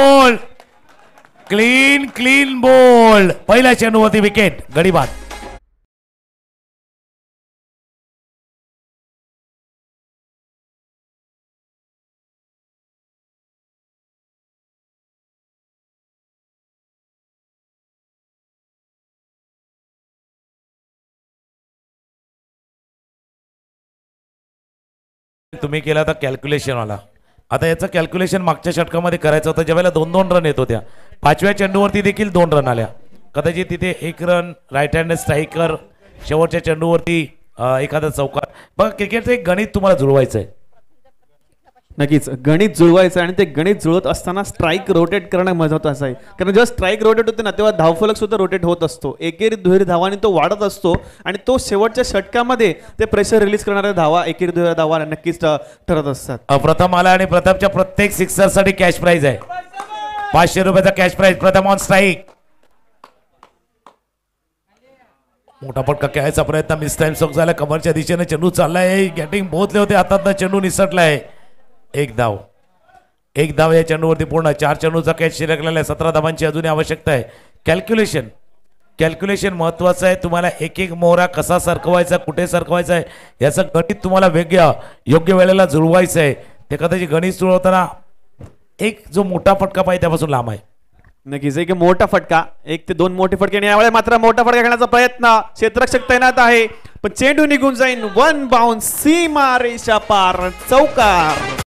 बॉल पहिल्या चेंडूवरती विकेट, गडी बाद. तुम्ही केला तर कॅल्क्युलेशन वाला. आता याचं कॅल्क्युलेशन मागच्या षटकामध्ये करायचं होतं, ज्यावेळेला 2-2 रन येत होत्या. 5व्या चेंडूवरती देखील 2 रन आल्या. कदाचित तिथे 1 रन राईट हँड स्ट्रायकर, शेवटच्या चेंडूवरती एखादा चौकार. बघा, क्रिकेटचं एक गणित तुम्हाला जुळवायचं आहे. नक्कीच गणित जुळवायचं आणि ते गणित जुळत असताना स्ट्राईक रोटेट करणं महत्त्वाचं आहे. कारण जेव्हा स्ट्राईक रोटेट होते ना तेव्हा धावफलक सुद्धा रोटेट होत असतो. एकेरी दुहेरी धावांनी तो वाढत असतो आणि तो शेवटच्या षटकामध्ये ते प्रेशर रिलीज करणाऱ्या धावा, एकेरी दुहेरी धावा नक्कीच ठरत असतात. प्रथम आला आणि प्रथमच्या प्रत्येक सिक्सरसाठी कॅश प्राइज आहे. 500 रुपयाचा कॅश प्राइज. प्रथम ऑन स्ट्राईक. मोठा फटका खेळायचा प्रयत्न मिस टाइम सॉक झाला. कमरच्या दिशेने चेंडू चाललाय, गॅटिंग पोहोचले होते, हातात चेंडू निसटलाय. एक धाव या चेंडूवरती पूर्ण. 4 चेंडूचा कॅच शिल्लकलेला आहे. 17 धावांची अजूनही आवश्यकता आहे. कॅल्क्युलेशन महत्वाचं आहे. तुम्हाला एक मोहरा कसा सरकवायचा, कुठे सरकवायचा आहे, याचं गणित तुम्हाला योग्य वेळेला जुळवायचं आहे. ते कदाचित गणित जुळवताना एक जो मोठा फटका पाहिजे त्यापासून लांब आहे. नक्कीच एक मोठा फटका, 1 ते 2 मोठे फटके. यावेळेस मात्र मोठा फटका खेळण्याचा प्रयत्न, क्षेत्ररक्षक तैनात आहे पण चेंडू निघून जाईल. 1 बाउन्स, सीमा रेषा पार, चौकार.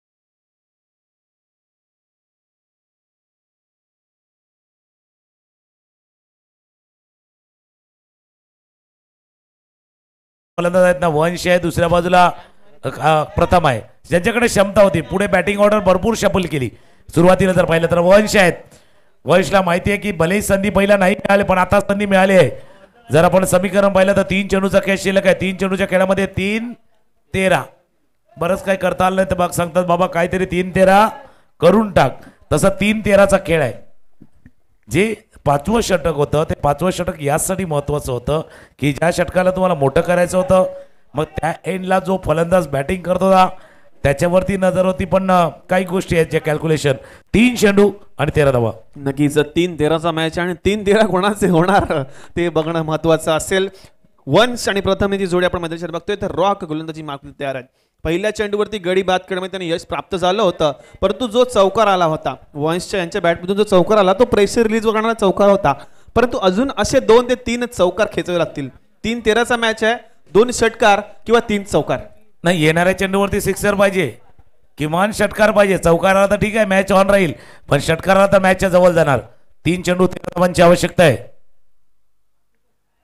फलंदाज आहेत ना, वंश आहे, दुसऱ्या बाजूला प्रथम आहे, ज्यांच्याकडे क्षमता होती. पुढे बॅटिंग ऑर्डर भरपूर शफल केली. सुरुवातीला जर पाहिलं तर वंश आहेत. वंशला माहिती आहे की भलेही संधी पहिला नाही मिळाली पण आता संधी मिळाली आहे. जर आपण समीकरण पाहिलं तर 3 चेंडूचा कॅच शिल्लक आहे. 3 चेंडूच्या खेळामध्ये 3-13. बरंच काय करता आलं नाही तर मग सांगतात बाबा काहीतरी 3-13 करून टाक. तसा 3-13चा खेळ आहे. जे 5वं षटक होतं ते 5वं षटक यासाठी महत्वाचं होतं की ज्या षटकाला तुम्हाला मोठं करायचं होतं मग त्या एंडला जो फलंदाज बॅटिंग करत होता त्याच्यावरती नजर होती. पण काही गोष्टी आहेत जे कॅल्क्युलेशन. 3 चेंडू आणि 13 धावा. नक्कीच 3-13चा मॅच आणि 3-13 कोणाचे होणार ते बघणं महत्वाचं असेल. वंश आणि प्रथमेची जोडी आपण मैदानात बघतोय तर रॉक गोलंदाजी मागणी तयार आहे. पहिल्या चेंडूवरती गडी बाद करण्यामध्ये त्यांना यश प्राप्त झालं होतं परंतु जो चौकार आला होता वंशच्या यांच्या बॅटमधून जो चौकार आला तो प्रेशर रिलीज करणारा चौकार होता. परंतु अजून असे 2 ते 3 चौकार खेचावे लागतील. 3-13चा मॅच आहे. 2 षटकार किंवा 3 चौकार नाही. येणाऱ्या चेंडूवरती सिक्सर पाहिजे, किमान षटकार पाहिजे. चौकार आला तर ठीक आहे मॅच ऑन राहील पण षटकार आला तर मॅचच्या जवळ जाणार. 3 चेंडू 13 धावांची आवश्यकता आहे.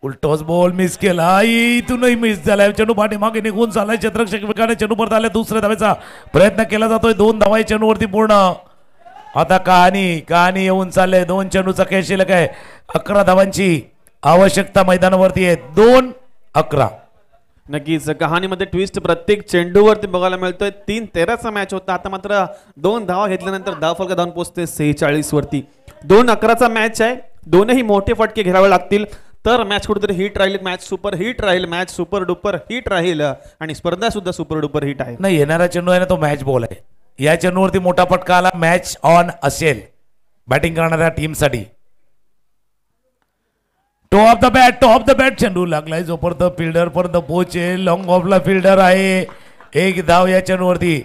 उलटोच बॉल मिस केला, इथूनही मिस झालाय. चेंडू पाठीमागे निघून चाललाय. क्षेत्ररक्षक विकाने चेंडू परत आले. दुसऱ्या धावेचा प्रयत्न केला जातोय. 2 धावा चेंडूवरती पूर्ण. आता कहाणी येऊन चालले. 2 चेंडूचा खेळ शिल्लक आहे. 11 धावांची आवश्यकता मैदानावरती आहे. 2-11. नक्कीच कहाणीमध्ये ट्विस्ट प्रत्येक चेंडूवरती बघायला मिळतोय. 3-13चा मॅच होता. आता मात्र 2 धावा घेतल्यानंतर धावफलक धावून पोहोचते 46 वरती. 2-11चा मॅच आहे. दोनही मोठे फटके घ्यावे लागतील तर मॅच कुठेतरी हिट राहील. मॅच सुपर हिट राहील. मॅच सुपर डुपर हिट राहील आणि स्पर्धा सुद्धा सुपर डुपर हिट आहे. नाही येणारा चेंडू आहे ना तो मॅच बॉल आहे. या चेंडूवरती मोठा फटका आला मॅच ऑन असेल बॅटिंग करणाऱ्या टीमसाठी. टॉप ऑफ द बॅट चेंडू लागलाय जोपर्यंत फिल्डर पर्यंत पोहोचेल. लॉंग ऑफला फिल्डर आहे. 1 धाव या चेंडूवरती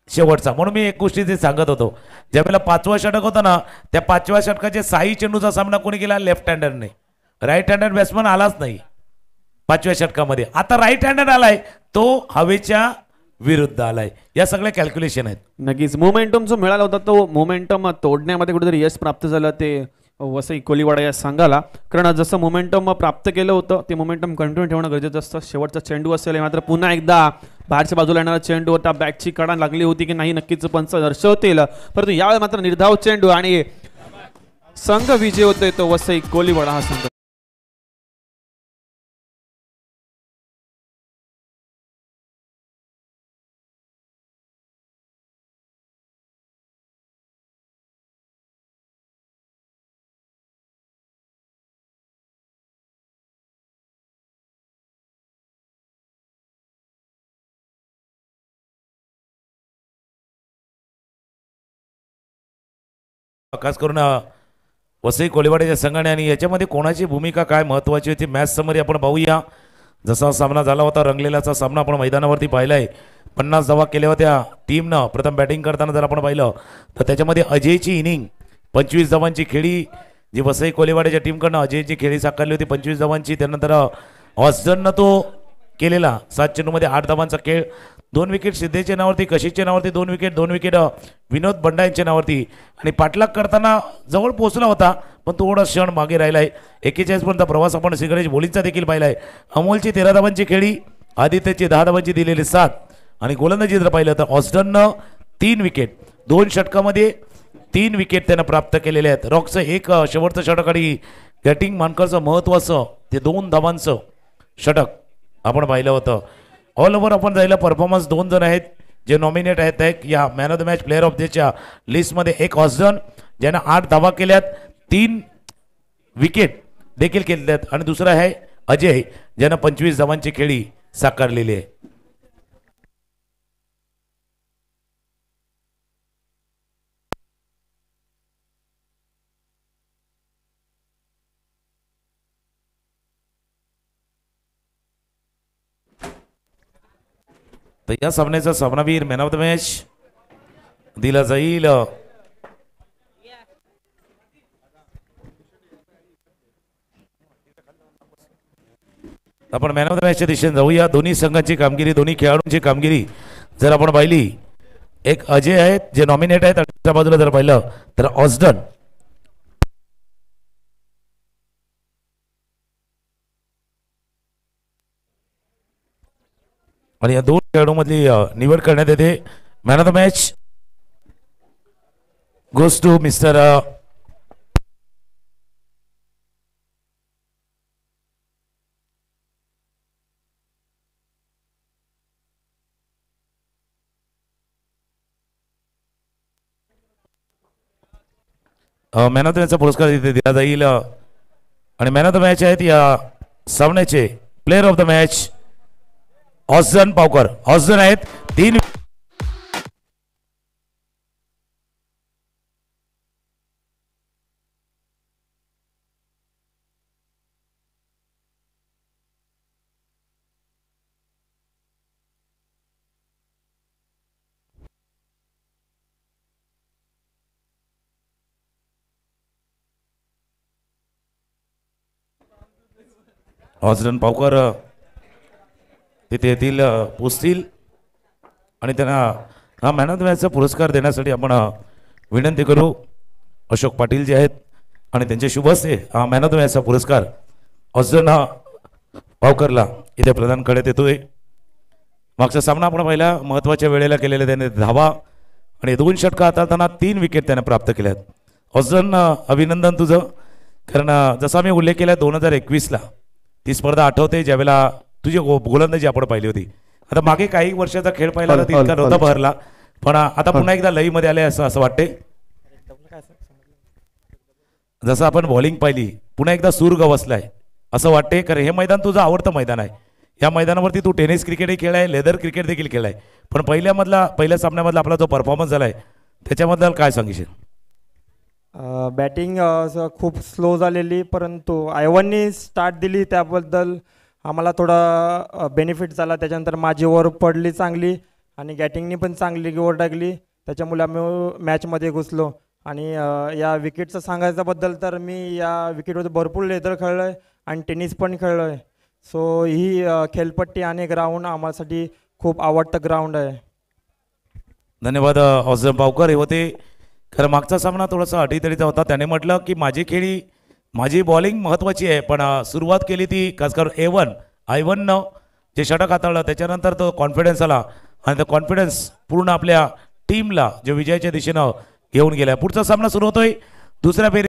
शेवटचा. म्हणून मी एक गोष्टी ते सांगत होतो ज्यावेळेला 5वं षटक होता ना त्या 5व्या षटकाचे 6 चेंडूचा सामना कोणी केला लेफ्ट हँडरने. राईट हँडेड बॅट्समन आलाच नाही 5व्या षटकामध्ये. आता राईट हँडेड आलाय तो हवेच्या विरुद्ध आलाय. या सगळ्या कॅल्क्युलेशन आहेत. नक्कीच मोमेंटम जो मिळाला होता तो मोमेंटम तोडण्यामध्ये कुठेतरी यश प्राप्त झालं. ते वसई कोलीवाडा या संघाला, कारण जसं मोमेंटम प्राप्त केलं होतं ते मोमेंटम कंटिन्यू ठेवणं गरजेचं असतं. शेवटचा चेंडू असेल मात्र पुन्हा एकदा बाहेरच्या बाजूला येणारा चेंडू होता. बॅटची कडा लागली होती की नाही नक्कीच पंच दर्शवतील, परंतु यावेळी मात्र निर्धाव चेंडू आणि संघ विजय होतोय तो वसई कोलीवाडा हा संघ. खास करून वसई कोलीवाड्याच्या संघाने आणि याच्यामध्ये कोणाची भूमिका काय महत्त्वाची होती मॅच समरी आपण पाहूया. जसा सामना झाला होता रंगलेलाचा सामना आपण मैदानावरती पाहिला आहे. 50 धावा केल्या होत्या टीमनं. प्रथम बॅटिंग करताना जर आपण पाहिलं तर त्याच्यामध्ये अजयची इनिंग 25 धावांची खेळी जी वसई कोलीवाड्याच्या टीमकडनं अजयची खेळी साकारली होती 25 धावांची. त्यानंतर ऑस्डननं तो केलेला 7 चेंडूमध्ये 8 धावांचा खेळ. 2 विकेट सिद्धेच्या नावावरती, कशिशच्या नावावरती 2 विकेट विनोद बंडा यांच्या नावावरती. आणि पाठलाग करताना जवळ पोहोचला होता पण थोडा क्षण मागे राहिला आहे. 41 पर्यंत प्रवास आपण सिगरेज बोलींचा देखील पाहिला आहे. अमोलची 13 धावांची खेळी, आदित्यची 10 धावांची दिलेली 7 आणि गोलंदाजी जर पाहिलं तर ऑस्डननं 3 विकेट 2 षटकामध्ये 3 विकेट त्यानं प्राप्त केलेले आहेत. रॉकचं एक शेवटचं षटक आणि बॅटिंग मानकरचं महत्त्वाचं ते 2 धावांचं षटक आपण पाहिलं होतं. ऑल ओव्हर आपण जायला परफॉर्मन्स 2 जण आहेत जे नॉमिनेट आहेत या man of the match player of डेच्या लिस्टमध्ये. एक ऑस्डन ज्यानं 8 धावा केल्यात, 3 विकेट देखील केल्यात आणि दुसरा आहे अजय ज्यानं 25 धावांची खेळी साकारलेली आहे. तर या सामन्याचा सामनावीर मॅन ऑफ द मॅच दिला जाईल. आपण मॅन ऑफ द मॅचच्या दिशेने जाऊया. दोन्ही संघाची कामगिरी, दोन्ही खेळाडूंची कामगिरी जर आपण पाहिली, एक अजय आहेत जे नॉमिनेट आहेत आणि दुसऱ्या बाजूला जर पाहिलं तर ऑस्डन. आणि या 2 खेळाडूंमधली निवड करण्यात येते. Man of the match goes to mister man of the मॅचचा पुरस्कार इथे दिला जाईल. आणि मॅन ऑफ द मॅच आहेत या सामन्याचे प्लेअर ऑफ द मॅच ऑस्डन पावकर. ऑस्डन आहेत 3 ऑस्डन पावकर तिथे येतील, पोचतील आणि त्यांना हा मॅन ऑफ द मॅचचा पुरस्कार देण्यासाठी आपण विनंती करू. अशोक पाटील जे आहेत आणि त्यांचे शुभ हस्ते हा मॅन ऑफ द मॅचचा पुरस्कार ऑस्डन पावकरला इथे प्रदान करण्यात येतोय. मागचा सामना आपण पाहिला महत्त्वाच्या वेळेला केलेला त्याने धावा आणि 2 षटका हाताळताना 3 विकेट त्याने प्राप्त केल्यात. ऑस्डन अभिनंदन तुझं, कारण जसा मी उल्लेख केला 2021ला ती स्पर्धा आठवते ज्यावेळेला तुझी गोलंदाजी आपण पाहिली होती. आता मागे काही वर्षाचा खेळ पाहिला तर तितका नव्हता भरला, पण आता पुन्हा एकदा लईमध्ये आले असं वाटते. जसं आपण बॉलिंग पाहिली पुन्हा एकदा सूर गवसलाय असं वाटते, कारण हे मैदान तुझं आवडतं मैदान आहे. या मैदानावरती तू टेनिस क्रिकेटही खेळाय, लेदर क्रिकेट देखील खेळाय, पण पहिल्या सामन्यामधला आपला जो परफॉर्मन्स झालाय त्याच्याबद्दल काय सांगशील? बॅटिंग खूप स्लो झालेली, परंतु आयवननी स्टार्ट दिली त्याबद्दल आम्हाला थोडा बेनिफिट झाला. त्याच्यानंतर माझी ओव्हर पडली चांगली आणि बॅटिंगनी पण चांगली ओव्हर टाकली, त्याच्यामुळे आम्ही मॅचमध्ये घुसलो. आणि या विकेटचं सांगायच्याबद्दल तर मी या विकेटवर भरपूर लेदर खेळलो आहे आणि टेनिस पण खेळलो आहे. सो ही खेळपट्टी आणि ग्राउंड आम्हासाठी खूप आवडतं ग्राउंड आहे. धन्यवाद ऑस्डन पावकर. हे होते कारण मागचा सामना थोडासा अटीतटीचा होता. त्याने म्हटलं की माझी बॉलिंग महत्त्वाची आहे, पण सुरुवात केली ती खास करून I1 जे षटक हाताळलं त्याच्यानंतर तो कॉन्फिडन्स आला आणि तो कॉन्फिडन्स पूर्ण आपल्या टीमला जे विजयाच्या दिशेनं घेऊन गेला. पुढचा सामना सुरू होतोय दुसऱ्या फेरी